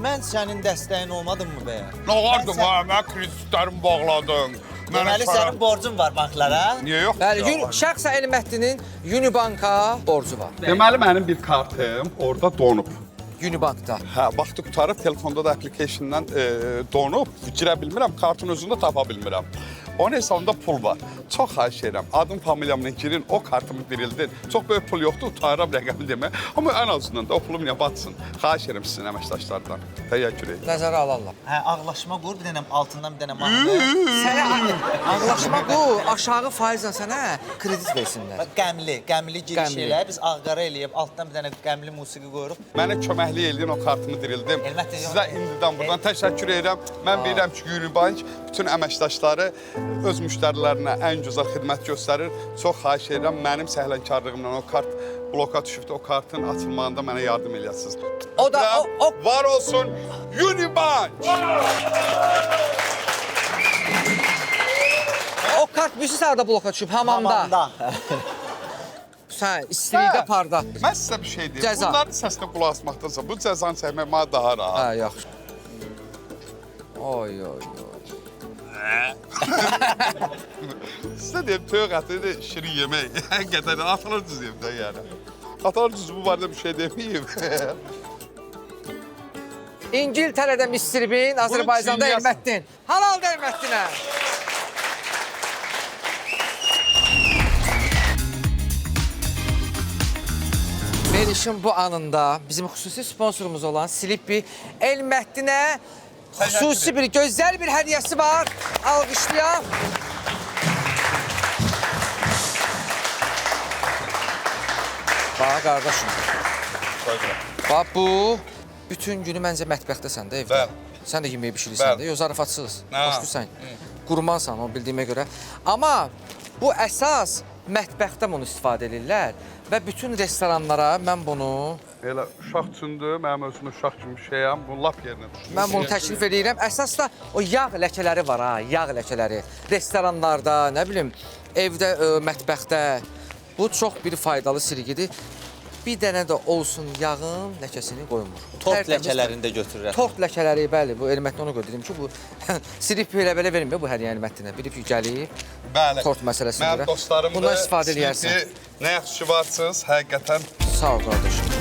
mən sənin dəstəyin olmadımı be? Nə vardı, mən kreditlərimi bağladım. Deməli, sənin borcun var banklara? Niyə yox? Bəli, şəxsən Elməhdinin Unibanka borcu var. Deməli, mənim bir kartım orada donub. Unibankda. Hə, vaxtı qutarıb, telefonda da applicationdan donub, girə bilmirəm, kartın özünü də tapa bilmirəm. Onun hesabında pul var. Çox xahiş edirəm, adım, familiyamla girin, o kartımı dirildin. Çox böyük pul yoxdur, utanıram rəqəmi demək. Amma ən azından da o pulum niyə batsın? Xahiş edirəm sizin əməkdaşlardan. Təşəkkür edirəm. Nəzərə alarlar. Hə, ağlaşma qur, bir dənə altından bir dənə mahnı. Sənə ağlaşma bu, aşağı faizlə sənə kredit versinlər. Bax, qəmli giriş Qəmli. elə, biz ağqara eləyib, altdan bir dənə qəmli musiqi qoyuruq. Mənə köməklik eləyin, o kartımı dirildim. Əlbəttə, Sizə indidən buradan təşəkkür edirəm. Mən bilirəm ki, Unibank bütün əməkdaşları öz müştərilərinə ən gözəl xidmət göstərir. Çox xahiş edirəm, mənim səhlənkarlığımla o kart bloka düşübdü, o kartın açılmağında mənə yardım eləyəsiniz. O da, o Var olsun Unibank! O kart birisi sırada bloka düşüb, hamamda. Sən istilikdə parda. Mən sizə bir şey deyim. Cəza. Bunların səsinə qulaq asmaqdansa bu cəzanı çəkmək mənə daha rahat. Hə, yaxşı. Oy. Sizə deyim, töyq əti şirin yemək. Həqiqətən atalar düzüyüm də yəni. Atalar düzü bu barədə bir şey deməyim. İngiltərədə Mr. Bean, Azərbaycanda çiğnəyəsən. Elməddin. Halal da Elməddinə. Verilişin bu anında bizim xüsusi sponsorumuz olan Sleepy Elməddinə xüsusi bir, gözəl bir hədiyyəsi var. Alqışlayaq. Bax, qardaşım. Bax, bu bütün günü məncə mətbəxdəsən də evdə. Bəli. Sən də yeməyi bişirirsən Bəli. də, yox zarafatsız. Hə. Başqırsan. Qurmansan o bildiyimə görə. Amma bu əsas mətbəxdə bunu istifadə edirlər və bütün restoranlara mən bunu Elə uşaq üçündür, mənim özüm uşaq kimi şeyəm, bu lap yerinə düşür. Mən bunu təklif edirəm. Əsas da o yağ ləkələri var ha, yağ ləkələri. Restoranlarda, nə bilim, evdə, mətbəxdə. Bu çox bir faydalı sirgidir. Bir dənə də olsun yağın ləkəsini qoymur. Tort Tərtəmiz- ləkələrini də götürürəm. Tort ləkələri, bəli, bu Elməddinə ona görə dedim ki, bu sirip elə-belə vermir bu hədiyyə Elməddinə. Bilib ki, gəlib, Bəli. tort məsələsinə Mənim görə. dostlarım Bundan istifadə edərsən. Nə yaxşı ki varsınız, həqiqətən. Sağ ol, qardaşım.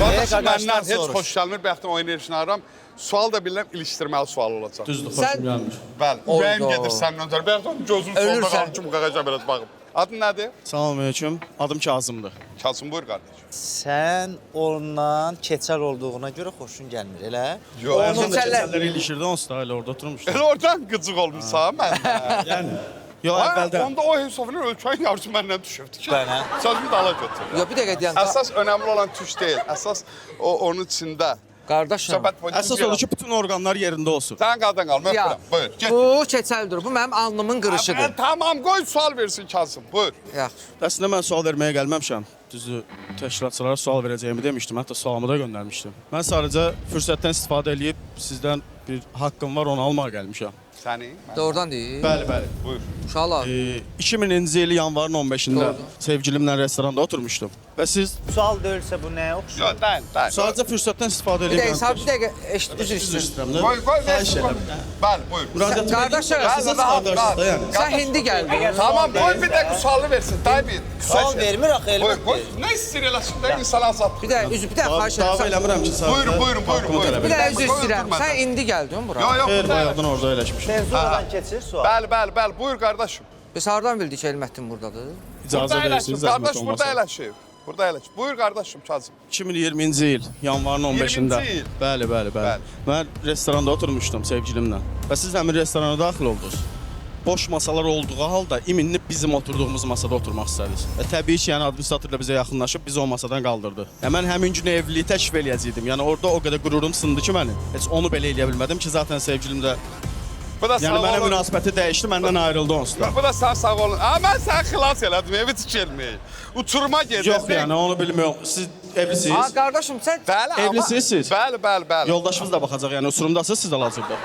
Qardaşım, qardaşdan məndən heç soruş. xoş gəlmir, bəxtən oyun erişini aram. Sual da bilirəm, ilişdirməli sual olacaq. Düzdür, Sən- xoşum gəlmir. Bəli, Oyda. ürəyim gedir səndən ötürü. Bəxtən gözüm Ölürsən. solda qalım kimi qaqaca biraz baxım. Adın nədir? Salamünaleyküm. Adım Kazımdır. Kasım, buyur qardaş. Sən ondan keçər olduğuna görə xoşun gəlmir, elə? Yox, Onun Keçərlər- Keçərlər ilişirdi, onsuz da elə orada oturmuşdu. elə oradan qıcıq olmuşsan məndən. Yəni, yox, Ay, əvvəldən. onda o hesabının ölçən yarısı məndən düşübdü ki. Bənə. Sözümü dala götür. Yox, bir dəqiqə deyən. Əsas önəmli olan tuş deyil. Əsas onun içində Qardaşım. Söhbət boyunca Əsas odur ki, bütün orqanlar yerində olsun. Sən qaldan qalma. Ya, Buyur. Get. bu keçəldir. Bu mənim alnımın qırışıdır. Tamam, qoy sual versin Kazım. Buyur. Yaxşı. Əslində mən sual verməyə gəlməmişəm. Düzü təşkilatçılara sual verəcəyimi demişdim. Hətta sualımı da göndərmişdim. Mən sadəcə fürsətdən istifadə edib sizdən bir haqqım var, onu almağa gəlmişəm. Səni? Doğrudan deyil. Bəli, bəli. Buyur. Uşaqlar. 2000-ci il yanvarın 15-də sevgilimlə restoranda oturmuşdum. Və siz Sual deyilsə bu nəyə oxşur? Yox, deyil. sadəcə fürsətdən istifadə Bir edib. dəqiqə, bir dəqiqə, üzr istəyirəm. istəyirəm də. Qoy, Xahiş versin. edirəm. Bəli, buyur. Müraciət Qardaşım, sizə qardaşsınız da yəni. Sən hindi gəldin. Tamam, qoy bir dəqiqə sualı versin. Day bir. Sual vermir axı Buyur, elbət. buyur. Nə istəyir eləsin də insan azadlığı. Bir dəqiqə, xahiş Dava edirəm. eləmirəm ki, sadəcə. Buyurun, buyurun, buyurun, haqqımı buyurun. tələb Bir edirəm. dəqiqə üzr istəyirəm. Sən indi gəldin bura. Yox, yox, Xeyr, burada bayaqdan orada əyləşmişəm. Senzuradan keçir sual. Bəli, bəli, bəli. Buyur qardaşım. Biz hardan bildik ki, Elməttin burdadır? İcazə verirsiniz, zəhmət Qardaş burada olmasa. əyləşib. Burada əyləşib. Buyur qardaşım Kazım. 2020-ci il yanvarın 15-də. 20-ci il. Bəli, bəli, bəli. Mən restoranda oturmuşdum sevgilimlə. Və siz həmin restorana daxil oldunuz. Boş masalar olduğu halda iminib bizim oturduğumuz masada oturmaq istədiniz. Və təbii ki, yəni administratorla bizə yaxınlaşıb bizi o masadan qaldırdı. Mən həmin gün evliliyi təşrif eləyəcəydim. Yəni orada o qədər qürurum sındı ki mənim. Heç onu belə eləyə bilmədim ki, zaten sevgilim də Bu da yəni mənə münasibəti dəyişdi, məndən ayrıldı onsuz da. Bu da sən sağ olun. Mən səni xilas elədim, evi tikilməyi. Uçuruma gedir. Yox, yəni onu bilmirəm. Siz evlisiniz. Ha, qardaşım, sən... Bəli, amma... Evlisiniz siz? Bəli, bəli, bəli. Yoldaşınız da baxacaq, yəni uçurumdasınız siz hal-hazırda.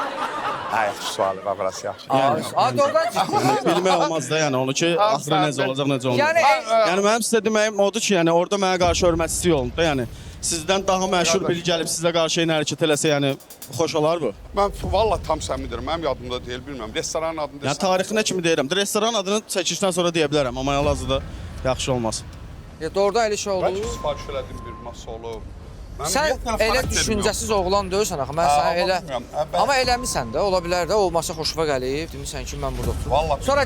Ay, sualı var, burası yaxşı. Ha, doğrudan çıxdın. Bilmək olmaz da, yəni onu ki, axırı necə olacaq, necə olmayacaq. Yəni, Yəni mənim sizə deməyim odur ki, yəni orada mənə qarşı hörmətsizlik olub da, yəni sizdən daha məşhur biri gəlib sizə qarşı eyni hərəkət eləsə, yəni xoş olar bu. Mən valla tam səmin deyirəm, mənim yadımda deyil, bilmirəm. Restoranın adını Yəni tarixinə kimi deyirəm. Restoran adını çəkilişdən sonra deyə bilərəm, amma hal-hazırda yaxşı olmaz. doğrudan elə şey oldu. Bəlkə sifariş elədim bir masa olub. Sən elə düşüncəsiz oğlan deyirsən axı. Mən sənə elə... Amma eləmisən də, ola bilər də, olmasa xoşuma gəlib. Demirsən ki, mən burada oturum. Vallahi. Sonra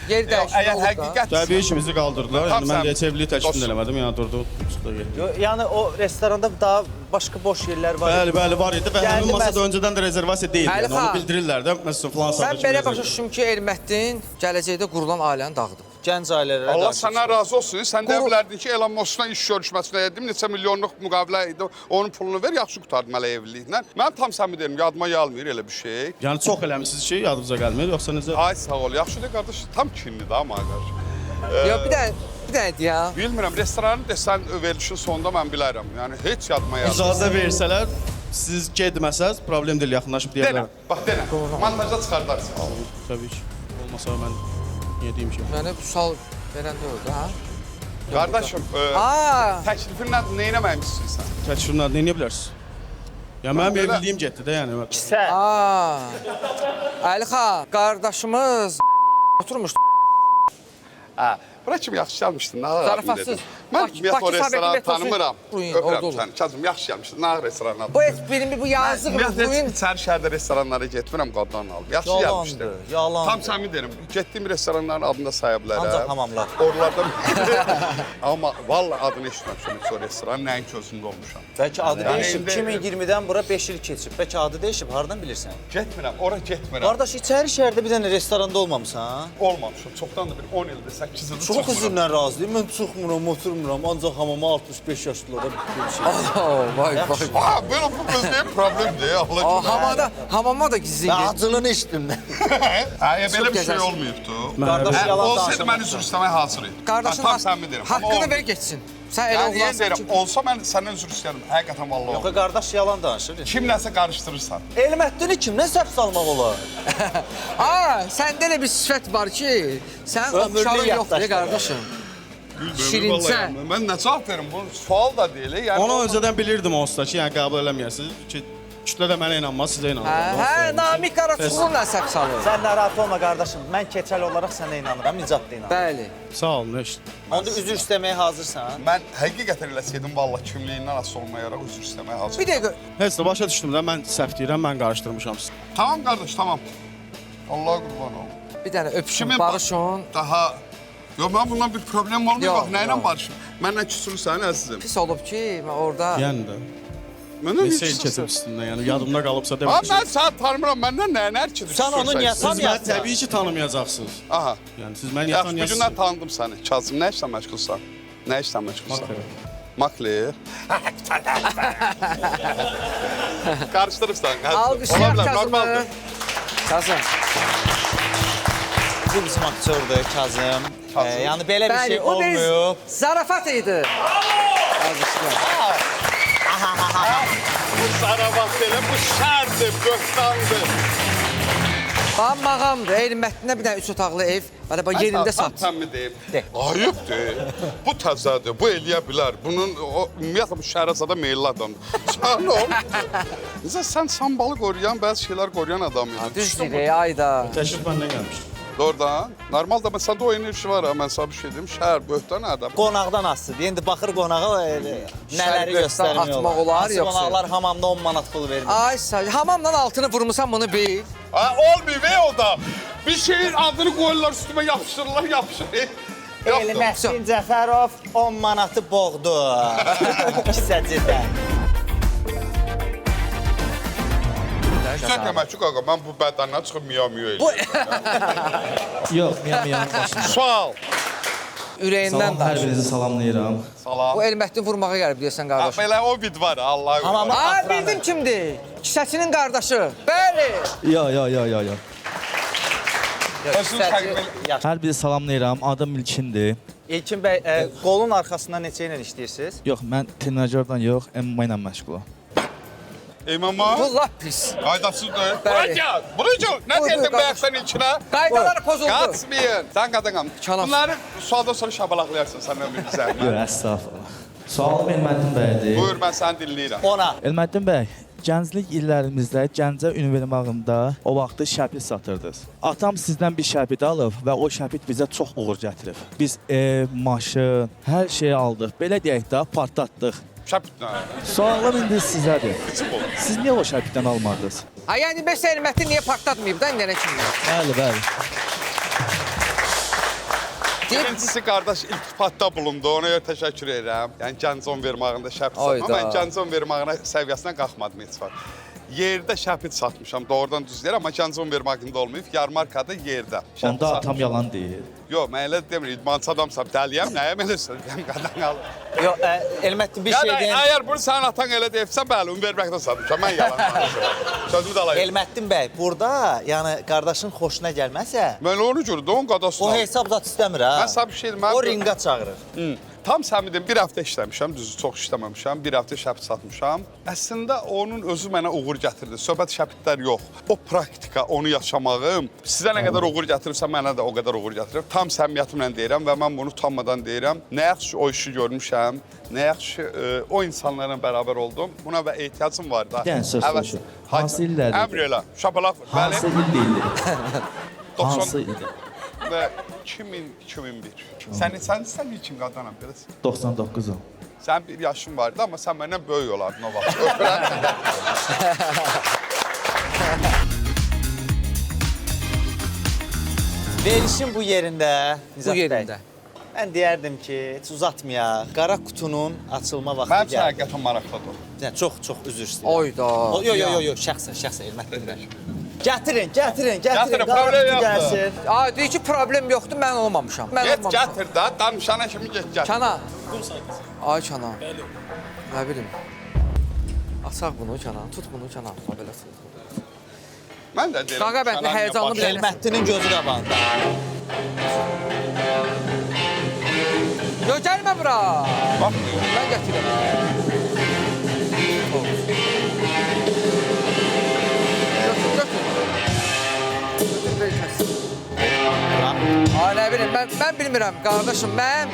yeri dəyişdi. Əgər həqiqət... Təbii ki, bizi qaldırdılar. Tam Yəni mən sən- də heç evliliyi təklif eləmədim, yəni durdu, çıxdı getdi. Yəni o restoranda daha başqa boş yerlər var. Bəli, bəli, var idi və Gəldi həmin masada bəs- öncədən də rezervasiya deyildi. Əli Yəni onu xan. bildirirlər də, məsələn falan Mən belə başa düşdüm ki, Elməttin gələcəkdə qurulan ailəni dağıdıb. Gənc ailələrə Allah qarşı səndən razı olsun. Sən deyə Quru- bilərdin ki, Elon Musk'la iş görüşməsinə edim, neçə milyonluq müqavilə idi, onun pulunu ver, yaxşı qutardım elə evliliklə. Mən tam səmi deyirəm, yadıma gəlmir elə bir şey. Yəni çox eləmisiniz ki, yadınıza gəlmir, yoxsa necə? Ay sağ ol, yaxşıdır qardaş, tam kinlidir amma qardaş. Yox, bir dənə deyəm. Bilmirəm, restoranı desən verilişin sonunda mən bilərəm. Yəni heç yadıma gəlmir. İcazə versələr, siz getməsəz, problem deyil, yaxınlaşıb deyə Denə, bilərəm. bax denə. Montajda çıxardarsın. Təbii ki. Olmasa mən niyə deyim ki? Mənə bu sual verəndə oldu, ha? Qardaşım, Aa, təklifin nədir, nə eləməyimi istəyirsən? Təklifimlə nə edə bilərsiniz? Ya mənim belə- evliliyim getdi də, yəni. Əli xan, qardaşımız oturmuşdu. Hə, bura kimi yaxşı gəlmişdin, nə ağır Zarafatsız. Mən Bakı ümumiyyətlə o Sabir restoranı metrosu- tanımıram. Buyurun, orada Öpürəm olur. səni. Kazım, yaxşı gəlmişdin, nə ağır restoranın adı. Bu filmi, bu yazıq Ümumiyyətlə bugün heç içəri şəhərdə restoranlara getmirəm, qaddan alım. Yaxşı Yalandır, gəlmişdin. yalandır. Tam səmin deyirəm, getdiyim restoranların adını da saya bilərəm. Ancaq hamamlar. Oralardan amma vallahi adını eşitməmişəm heç o restoran, nəinki özümdə olmuşam. Bəlkə adı Yəni dəyişib. indi- 2020-dən bura 5 il keçib. Bəlkə adı dəyişib. Hardan bilirsən? Getmirəm, ora getmirəm. Qardaş, içəri şəhərdə bir dənə restoranda olmamısan? Olmamışam, çoxdan da bir 10 ildir, 8 ildir Çox çıxmıram. üzrlə razıyam. Mən çıxmıram, oturmuram. Ancaq hamama 65 yaşlılara bir şey. Vay vay. Aa, belə bu gözləyən problemdir, Allah Aa, hamama da gizlin Ben gir. acılığını içdim ben. Ay, belə bir şey gəzərsən. olmayıbdı. Qardaş, yalan Olsaydı mən danışamazsan. üzr istəməyə hazırıydım. Qardaşın Tam səmin deyirəm. haqqını ver geçsin. Sən elə Yəni, oğlansın deyirəm, ki... olsa mən səndən üzr istəyərdim. Həqiqətən vallahi Yox, olmaz. qardaş yalan danışır. Kimləsə qarışdırırsan. Elmətdini kimdən səhv salmaq olar? Aa, səndə elə bir sifət var ki, sən Ömürlük oxşarın yoxdur yaddaşlar. qardaşım. Şirinsə. Mən nə cavab verim? Bu sual da deyil. Yəni Onu öncədən bilirdim onsuz ki, yəni qəbul eləməyəsiniz ki, kütlə də mənə inanmaz, sizə inanır. Hə, Namik Qaraçuğunla səhv salır. Sən narahat olma qardaşım. Mən keçəl olaraq sənə inanıram, nicatda inanıram. Bəli. Sağ olun, eşit. Onda üzr istəməyə hazırsan. mən həqiqətən eləsəydim vallahi kimliyindən asılı olmayaraq üzr istəməyə Bir hazırım. dəqiqə. Heç də başa düşdüm də, mən səhv deyirəm, mən qarışdırmışam sizi. Tamam qardaş, tamam. Allah qurban ol. Bir dənə öpüşün, Kimin barışın. Daha Yox, mən bundan bir problem olmuyor. Yox, Bax, nə ilə yox. barışım? Mənlə küsürsən əzizim. Pis olub ki, mən orada... Yəni də. Məndən Neçə il keçib üstündən, yəni yadımda qalıbsa Ha, demək mən səni tanımıram. Məndən nə ki? Sən onu niyə Siz məni tanıyırsan? təbii ki tanımayacaqsınız. Aha. Yəni siz məni niyə Yaxşı, bu tanıyasınız? gündən tanıdım səni. Kazım, nə işlə məşğulsan? Nə işlə məşğulsan? Makara. Makler. Qarışdırırsan. Alqışlayaq Kazımı. normaldır. Kazım. Bu bizim aktyordur Kazım. Yəni belə bir Bəli, şey o bir olmayıb. zarafat idi. Alqışlayaq. Bu zaravat belə, bu şərdir, böhtandır. Bax, mağamdır. Elmətdində bir dənə 3 otaqlı ev. Belə bax, yerində sat. Sən mi deyim? De. Ayıbdır. Bu təzədir, bu eləyə bilər. Bunun, ümumiyyətlə, bu şəhərə zada meyilli adamdır. Sən ol. Sən sambalı qoruyan, bəzi şeylər qoruyan adam idi. Düz deyir, ayda. Təşrif məndən gəlmişdi. Doğrudan. Normal da məsələn o enerji var ha, mən sana bir şey deyim. Şəhər böhtan adam. Qonaqdan asıdır. İndi baxır qonağa nələri Göstər, atmaq göstərmiyorlar. olar, Hansı yoxsa? qonaqlar hamamda 10 manat pul verir. Ay say, hamamdan altını vurmusan bunu bil. Ha, olmuyor o da. Bir şeyin adını koyarlar üstüme yapıştırırlar, yapıştırır. Elməhdin Cəfərov 10 manatı boğdu. Kisəcidə. Güzel demek ki kaka, ben bu bədəndən çıxıb miyav-miyav eləyirəm. Yox, miyam başım. Sual. Ürəyindən Hər danış. birinizi salamlayıram. Salam. Bu Elmətdin vurmağa gəlib deyəsən Ha, qardaş. belə o vid var, Allah Hamam- Ay, bildim kimdir. Kisəçinin qardaşı. Bəli. Yo. Özün təqbil. Hər birinizi salamlayıram. Adım İlkindir. İlkin bəy, qolun arxasında neçə ilə işləyirsiniz? Yox, mən trenajördən yox, MMA ilə məşğulam. İmama. Bu lap pis. Qaydasızdır. Bəli. Buraya gel, buraya gel. Ne Buyur, dedin qardaş. bayaqdan içine? Qaydalar pozuldu. Qaçmayın. Sen qadınam. Çalaf. Bunları sualdan sonra şabalaqlayarsın səndən bir Yox, zəhmət. əstəğfurullah. Sualım Elməddin bəydir. Buyur, mən səni dinləyirəm. Ona. Elməddin bəy, gənclik illərimizdə Gəncə Ünvermağında o vaxtı şəpit satırdınız. Atam sizdən bir şəpit alıb və o şəpit bizə çox uğur gətirib. Biz ev, maşın, hər şeyi aldıq. Belə deyək də, partlatdıq. Şəpit nə? Sualım indi sizədir. Biçim olur. Siz niyə o şəpitdən almadınız? Ay, yəni bəs Elmətdin niyə partlatmayıb da indənə kimi? Bəli. Birincisi qardaş iltifatda bulundu, ona görə təşəkkür edirəm. Yəni Gəncə vermağında şəpit Ayda. satmam. Mən Gəncə vermağına səviyyəsinə qalxmadım heç vaxt. Yerdə şəpit satmışam, doğrudan düz deyirəm, amma Gəncə vermağında olmayıb, yarmarkada yerdə. Onda atam yalan deyir. Yox, mən elə demirim, idmançı adamsam, dəliyəm, nəyəm elə söyləyəm, qadan alır. Yox, Elməddin bir şey Yəni, deyim. əgər bunu sənin atan elə deyibsə, bəli, onu verməkdən satmışam, mən yalan danışıram. Sözümü də alayım. Elməddin bəy, burada yəni qardaşın xoşuna gəlməsə, Mən onu gördüm, onun qadasını o aldım. hesab zat istəmir ha. Mən sana bir şey deyim, O rinqa çağırır. Tam səmidim, bir həftə işləmişəm, düzü çox işləməmişəm, bir həftə şəpit satmışam. Əslində onun özü mənə uğur gətirdi. Söhbət şəpitlər yox. O praktika, onu yaşamağım sizə nə qədər uğur gətiribsə, mənə də o qədər uğur gətirib. Tam səmimiyyətimlə deyirəm və mən bunu utanmadan deyirəm. Nə yaxşı o işi görmüşəm, nə yaxşı o insanlarla bərabər oldum. Buna və ehtiyacım var da. Yəni söz soruşur. Hansı illərdir? Əmr elə, şapalaq. Hansı il deyildi? 90 Hansı ildir? və 2001. Sən ilkin qadanam biraz. 99-um. Sən bir yaşın vardı, amma sən məndən böyük olardın o vaxt. Verilişin bu yerində, Nizat Bu yerində. bəy, mən deyərdim ki, heç uzatmayaq. Qara qutunun açılma vaxtı Mənim üçün gəldi. həqiqətən maraqlıdır. Yəni, çox üzr istəyirəm. Oyda. Yox, şəxsən Elməddin bəy. Gətirin, Gətirin, qara problem qutu yoxdur. gəlsin. Ay, deyir ki, problem yoxdur, mən olmamışam. Mən Get olmamışam. gətir də, danışana kimi get gətir. Kana. Ay Kana. Nə bilim. Açaq bunu Kana. Tut bunu Kana. Belə tut. Mən də deyirəm. Qaqa bəndə Şananla həyəcanlı baş- bir Elməddinin gözü qabağında. Yo, gəlmə bura. Bax, Mən gətirəm. Götür. Götür, ver kəs. Ay, nə bilim, mən bilmirəm, qardaşım, mən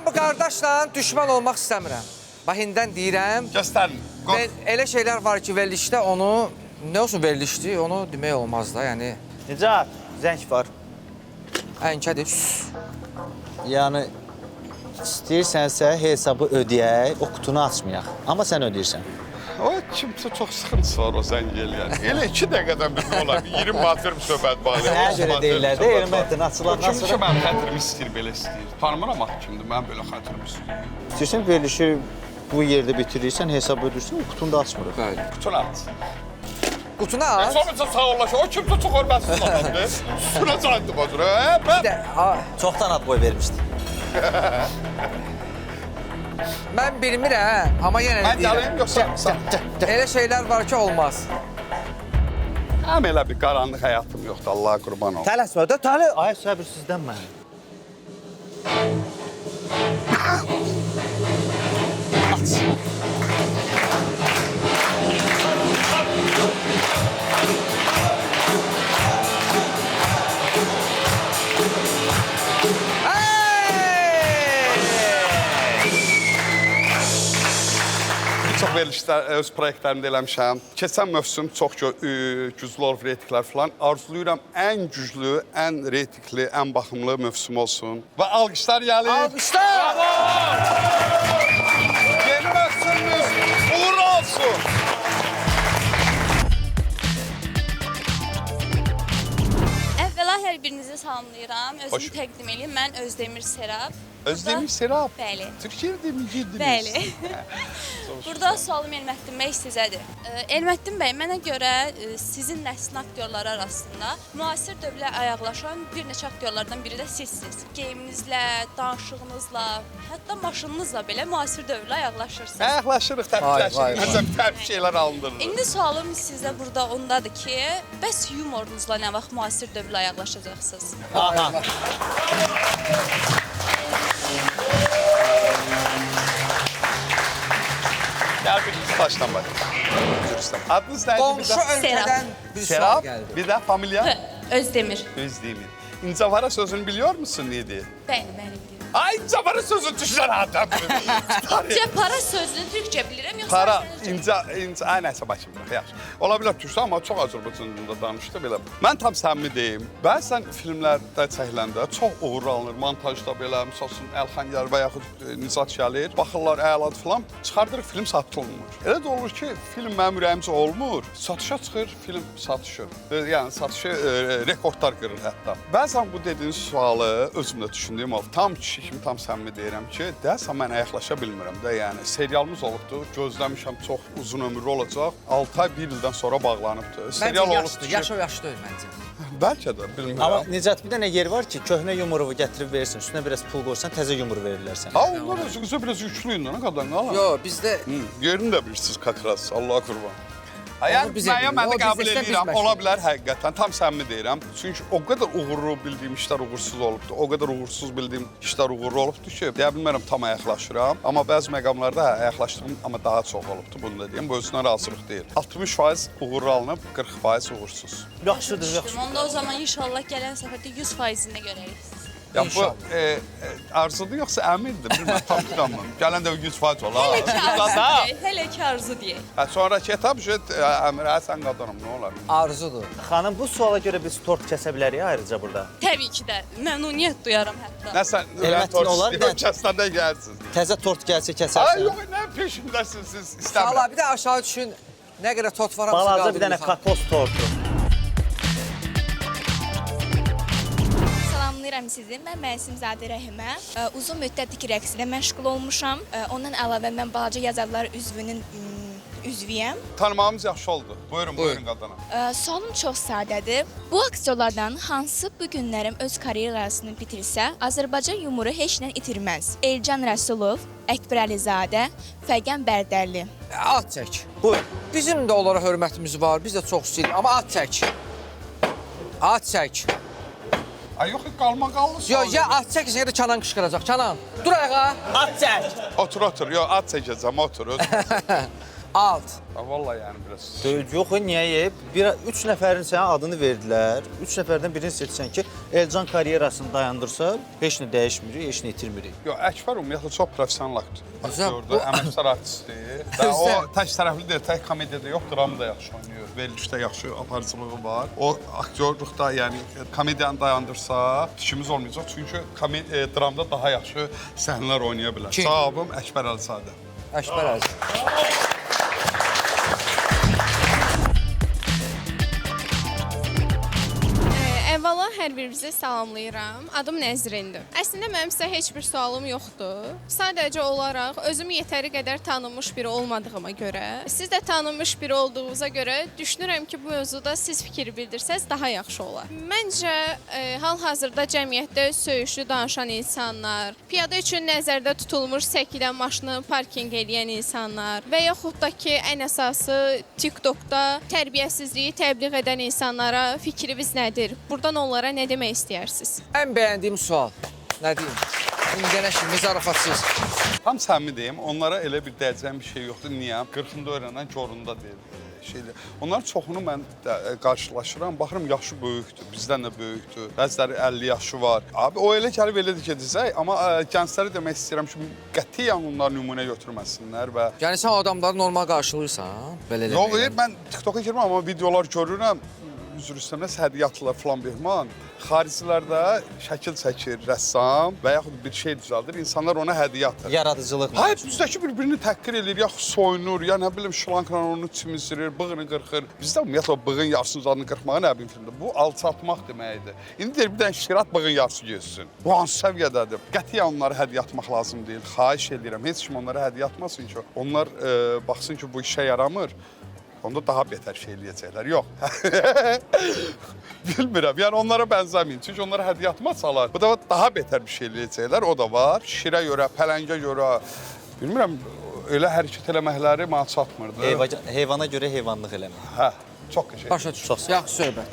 bu qardaşla düşman olmaq istəmirəm. Bax, indən deyirəm, göstərin. elə şeylər var ki, verilişdə onu, nə olsun verilişdir, onu demək olmaz da, yəni, Nicat, zəng var. ənkədir. Yəni istəyirsənsə hesabı ödəyək, o qutunu açmayaq. Amma sən ödəyirsən. O kimsə çox sıxıntısı var o zəng eləyən. Elə 2 dəqiqədən bir olar. 20 manat verib söhbət bağlayır. Sənə görə deyirlər də, Elməddin açılandan Kim ki, sonra. mənim xətrimi istəyir, belə istəyir. Tanımıram axı kimdir, mənim belə xətrimi istəyir. İstəyirsən verilişi bu yerdə bitirirsən, hesab ödürsən, o qutunu da açmırıq. Bəli. Qutunu aç. Qutunu aç. Sonra sağ olasın, o kimsə çox hörmətsiz adamdır. Üstünə çaydı bacıra, hə? Bir də, Çoxdan ad boy vermişdi. Mən bilmirəm, amma yenə Mən gələyim yoxsa Elə şeylər var ki, olmaz. həm elə bir qaranlıq həyatım yoxdur, Allaha qurban olum. Tələsmə də, ay səbirsizdən mən. Çox verilişlər, öz proyektlərimdə eləmişəm. Keçən mövsüm çox güclü olub reytinglər falan. Arzulayıram ən güclü, ən reytingli, ən baxımlı mövsüm olsun. Və alqışlar gəlir. Alqışlar! Yeni mövsümümüz uğurlu olsun. Əvvəla hər birinizi salamlayıram. Özümü təqdim edeyim. Mən Özdemir Serap. Özdemir Serap. Bəli. Türkiyədə mi girdiniz? Bəli. Burada sualım Elməddin bəy sizədir. Elməddin bəy, mənə görə sizin nəslin aktyorları arasında müasir dövrlə ayaqlaşan bir neçə aktyorlardan biri də sizsiniz. Geyiminizlə, danışığınızla, hətta maşınınızla belə müasir dövrlə ayaqlaşırsınız. Ayaqlaşırıq, təbrik Nəzəm təbrik şeylər alındırır. İndi sualım sizə burada ondadır ki, bəs yumorunuzla nə vaxt müasir dövrlə ayaqlaşacaqsınız? Gəl bir başdan bax. Adınız nədir? Qonşu ölkədən bir sual gəldi. Bir də familiya? Özdemir. Özdemir. İncavara sözünü biliyor musun neydi? Bəli, bəli bilirəm. Ay incavara sözünü düşlər adam. Para sözünü türkçə bilirəm, yoxsa Para, sənəcə? ay nəsə başım bırax, yaxşı. Ola bilər türkçə, amma çox Azərbaycanında danışdı belə. Mən tam səmimi deyim. Bəzən filmlərdə çəkiləndə çox uğurlu alınır. Montajda belə, misal üçün Əlxan gəlir və yaxud Nizat gəlir. Baxırlar, əladır falan. Çıxardırıq, film satılmır. Elə də olur ki, film mənim ürəyimcə olmur. Satışa çıxır, film satışır. Yəni satışı rekordlar qırır hətta. Bəzən bu dediyiniz sualı özümdə düşündüyüm oldu. Tam kişi kimi tam səmimi deyirəm ki, deyəsən mən ayaqlaşa bilmirəm də. Yəni serialımız olubdu. Gözləmişəm çox uzun ömürlü olacaq. 6 ay, 1 ildən sonra bağlanıbdı. Serial olubdu ki, Yaşı deyil məncə. bəlkə də bilmirəm. Amma Necat bir dənə yer var ki, köhnə yumuruvu gətirib verirsən, üstünə biraz pul qoysan, təzə yumru verirlər sənə. Ha, onlar özünüzə biraz yüklüyün də, nə qədər nə ala? Yox, bizdə Yerini də bilirsiniz kakras, Allaha qurban. Yəni, bizə mən bilmir, də o qəbul biznesdə biz edirəm, məşğuluq. ola bilər həqiqətən, tam səmimi deyirəm. Çünki o qədər uğurlu bildiyim işlər uğursuz olubdu, o qədər uğursuz bildiyim işlər uğurlu olubdu ki, deyə bilmərəm tam ayaqlaşıram. Amma bəzi məqamlarda ayaqlaşdığım amma daha çox olubdu, bunu da deyim. Bu özünə razılıq deyil. 60% uğurlu alınıb, 40% uğursuz. Yaxşıdır, yaxşı. Onda o zaman inşallah gələn səfərdə 100%-ini görərik. Ya bu arzudur yoxsa əmirdir, bilməm, tam tutamam. Gələn də 100% olar. Hələ ki arzu deyək. Sonraki etap əmir, sən qadınım, nə olar? arzudur. Xanım, bu suala görə biz tort kəsə bilərik ayrıca burada. Təbii ki də, məmnuniyyət duyarım hətta. Nə sən Elbəttə, tort olar, istəyirəm, kəsləndə gəlirsiniz. Təzə tort gəlsə Ay, kəsərsən. yox, nə peşindəsiniz siz, Sağ istəmirəm. bir də aşağı düşün. Nə qədər tot var hamısı Balaca qaldı bir dənə yuxarı. kakos tortu. Salamlayıram sizi. Mən Məsimzadə Rəhimə. Uzun müddətdir ki, rəqslə məşğul olmuşam. Ondan əlavə mən Balaca Yazarlar üzvünün üzvüyəm. Tanımağımız yaxşı oldu. Buyurun qadına. Sualım çox sadədir. Bu aktyorlardan hansı bu günlərim öz karyerasını bitirsə, Azərbaycan yumuru heç nə itirməz? Elcan Rəsulov, Əkbər Əlizadə, Fəqən Bərdərli. At çək. Buyur. Bizim də onlara hörmətimiz var. Biz də çox istəyirik. Amma at çək. At çək. Ay, yox, qalma qallı sual. Yox, ya at çək, ya da Kənan qışqıracaq. Kənan, dur ayağa. At çək. Otur, yox, at çəkəcəm, otur. Alt. Vallahi yəni biraz. Yox, niyə yeyib? 3 nəfərin sənə adını verdilər. 3 nəfərdən birini seçsən ki, Elcan karyerasını dayandırsa, heç nə dəyişmirik, heç nə itirmirik. Yox, Əkbər ümumiyyətlə çox professional aktyordur, bu- əməkdar artistdir. O tək tərəfli deyil, tək komediyada yox, dramı da yaxşı oynayır. Verilişdə yaxşı aparıcılığı var. O aktyorluqda, yəni komediyanı dayandırsa, işimiz olmayacaq. Çünki dramda daha yaxşı səhnələr oynaya bilər. Kim? Cavabım Əkbər Əlizadə. Əkbər Əziz. Əvvəla hər hər birinizi salamlayıram. Adım Nəzrindir. Əslində mənim sizə heç bir sualım yoxdur. Sadəcə olaraq özümü yetəri qədər tanınmış biri olmadığıma görə, siz də tanınmış biri olduğunuza görə düşünürəm ki, bu mövzuda siz fikir bildirsəz daha yaxşı olar. Məncə hal-hazırda cəmiyyətdə söyüşlü danışan insanlar, piyada üçün nəzərdə tutulmuş səkidən maşını parkinq edən insanlar və yaxud da ki, ən əsası TikTokda tərbiyəsizliyi təbliğ edən insanlara fikriniz nədir? Buradan onlara nə demək istəyirsiniz? Ən bəyəndiyim sual. Nə deyim? İndiyənə şimdi zarafatsız. Tam səmimi deyim, onlara elə bir dəyəcəyim bir şey yoxdur. Niyə? 40-ında öyrənən corunda deyil. Onların çoxunu mən qarşılaşıram. Baxıram, yaşı böyükdür, bizdən də böyükdür. Bəziləri 50 yaşı var. Abi, o elə gəlib elə gedəcək. Amma gəncləri demək istəyirəm ki, qətiyyən onları nümunə götürməsinlər və... Yəni, sən adamları normal qarşılayırsan, belə eləmək? Yox, mən TikToka girməm, amma videolar görürəm. Üzr istəməz, hədiyyatlılar filan behman. Xaricilərdə şəkil çəkir rəssam və yaxud bir şey düzəldir, insanlar ona hədiyyə atır. Yaradıcılıq. Hayır, bizdəki bir-birini təhqir edir, yaxud soyunur, ya nə bilim şlankla onu çimizdirir, bığını qırxır. Bizdə ümumiyyətlə bığın yarısının zadını qırxmağa nə bilim filmdə. Bu alçatmaq deməkdir. İndi deyir, bir dənə şirat bığın yarısı gözsün. Bu hansı səviyyədədir? Qətiyyən onlara hədiyyə atmaq lazım deyil. Xahiş edirəm, heç kim onlara hədiyyə atmasın ki, onlar baxsın ki, bu işə yaramır. Onda daha betər şey eləyəcəklər. Yox. Bilmirəm. Yəni onlara bənzəməyin. Çünki onlara hədiyyə atmasalar, bu da daha betər bir şey eləyəcəklər. O da var. Şirə görə, pələngə görə. Bilmirəm, elə hərəkət eləməkləri mənə çatmırdı. Heyvana görə heyvanlıq eləmək. Hə, çox qəşəng. Başa düşürəm. Yaxşı söhbət.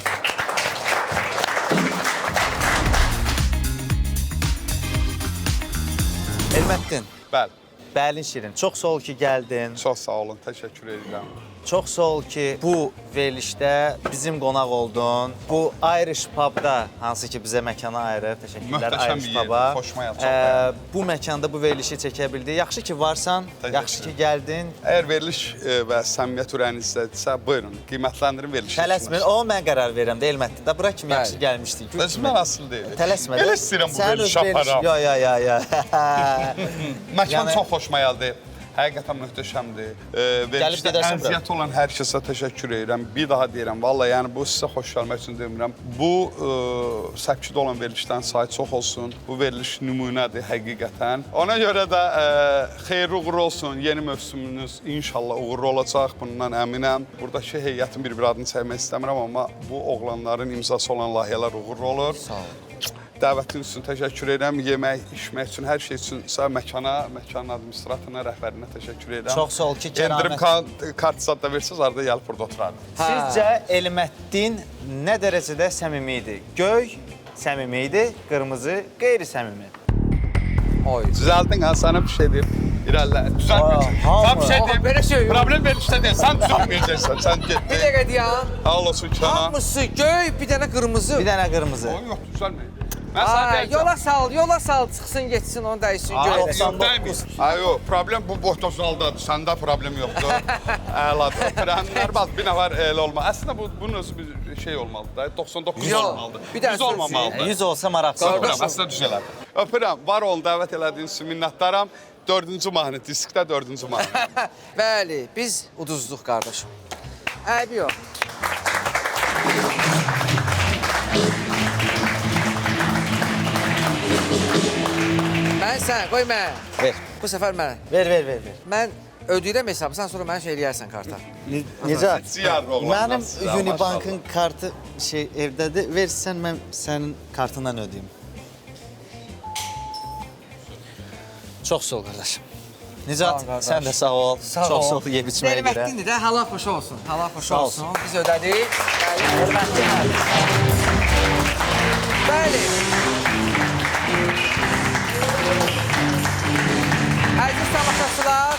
Elmətdin. Bəli. Bəlin Şirin, çox sağ ol ki, gəldin. Çox sağ olun, təşəkkür edirəm. Çox sağ ol ki, bu verilişdə bizim qonaq oldun. Bu Irish Pub'da, hansı ki bizə məkana ayırıb, təşəkkürlər Irish Pub'a. Xoşuma gəldi. Bu məkanda bu verilişi çəkə bildi. Yaxşı ki, varsan, yaxşı ki, gəldin. Əgər veriliş və səmimiyyət ürəyinizdədirsə, buyurun, qiymətləndirin verilişi. Tələsməyin, o mən qərar verirəm, deyilmətdir. Da, bura kimi yaxşı gəlmişdik. Mən asıl deyil. Tələsmə. Elə istəyirəm bu veriliş aparam. Ya. Məkan çox xoşuma gəldi. Həqiqətən möhtəşəmdir. Verilişdə əziyyət olan hər kəsə təşəkkür edirəm. Bir daha deyirəm, vallahi yəni bu sizə xoş gəlmək üçün demirəm. Bu səpkidə olan verilişdən sayı çox olsun. Bu veriliş nümunədir həqiqətən. Ona görə də xeyirli uğurlu olsun. Yeni mövsümünüz inşallah uğurlu olacaq. Bundan əminəm. Buradakı heyətin bir adını çəkmək istəmirəm, amma bu oğlanların imzası olan layihələr uğurlu olur. Sağ olun. Dəvətin üçün təşəkkür edirəm. Yemək, içmək üçün, hər şey üçün məkanın administratoruna, rəhbərinə təşəkkür edirəm. Çox sağ ol ki, kəramət. Endirim kart zad da versəz, arada gəlib burada oturardım. Sizcə Elmətdin nə dərəcədə səmimi idi? Göy səmimi idi, qırmızı qeyri-səmimi. Oy. Düzəldin ha, sana bir şey deyim. İrələ, düzəlməyəcəksən. Sən bir şey deyim. Belə şey yox. Problem verilişdə deyil, sən düzəlməyəcəksən, sən getdin. Bir dəqiqə deyəm. Sağ olasın Kənan. Hamısı göy, bir dənə qırmızı. Bir dənə qırmızı. O yox, düzəlməyəcək. Mən sana deyəcəm. Yola sal, çıxsın, getsin, onu dəyişsin, göy. 99. Yox, problem bu bohtozaldadır, səndə problem yoxdur. Əladır. Trənlər baz, bir nəfər elə olmalı. Əslində bunun özü bir şey olmalıdır da, 99 olmalıdır. 100 olmamalıdır. 100 olsa maraqsız olur. Əslində düzələr. Öpürəm, var olun, dəvət elədiyiniz üçün minnətdaram. 4-cü mahnı, diskdə 4-cü mahnı. Bəli, biz uduzduq qardaşım. Əybi yox. Mən sən, qoy mən. Ver. Bu səfər mən. Ver. Mən ödəyirəm hesabı, sən sonra mənə şey eləyərsən karta. Necə? Ziyarlı oğlanlar. Mənim Unibankın kartı evdədir. Versən mən sənin kartından ödəyim. Çox sağ ol qardaşım. Nicat, sən də sağ ol. Çox sağ ol yeyib içməyə görə. Hörmətlidir də, halal xoş olsun. Halal xoş olsun. Biz ödədik. Bəli. Əziz tamaşaçılar,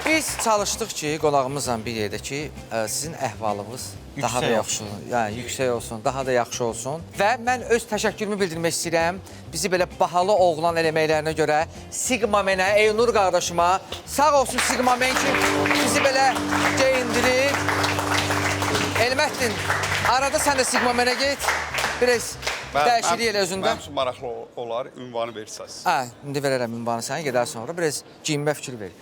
biz çalışdıq ki, qonağımızla bir yerdə ki, sizin əhvalınız daha da yaxşı olsun. Yəni, yüksək olsun, daha da yaxşı olsun. Və mən öz təşəkkürümü bildirmək istəyirəm. Bizi belə bahalı oğlan eləməklərinə görə Sigma Menə, Eynur qardaşıma sağ olsun Sigma Men ki, bizi belə geyindirir. Elmətdin, arada sən də Sigma Menə get, biraz dəyişiklik elə özündə. Mənim üçün maraqlı olar, ünvanı versəz. İndi verərəm ünvanı sənə, gedər sonra, biraz giyinmə fikir ver.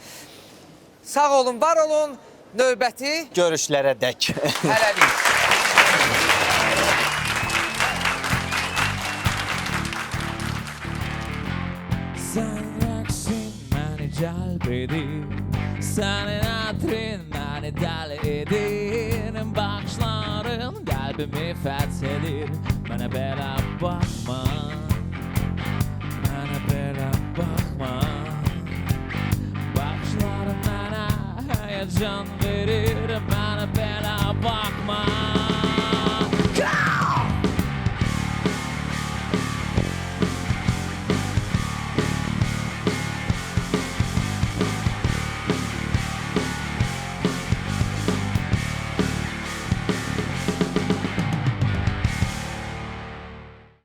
Sağ olun, var olun, növbəti görüşlərə dək. hələlik. cəlb edir. Sənin ətrin məni dəli edir. Baxışların qəlbimi fəth edir. Mənə belə baxma, mənə belə baxma. Baxışların mənə həyəcan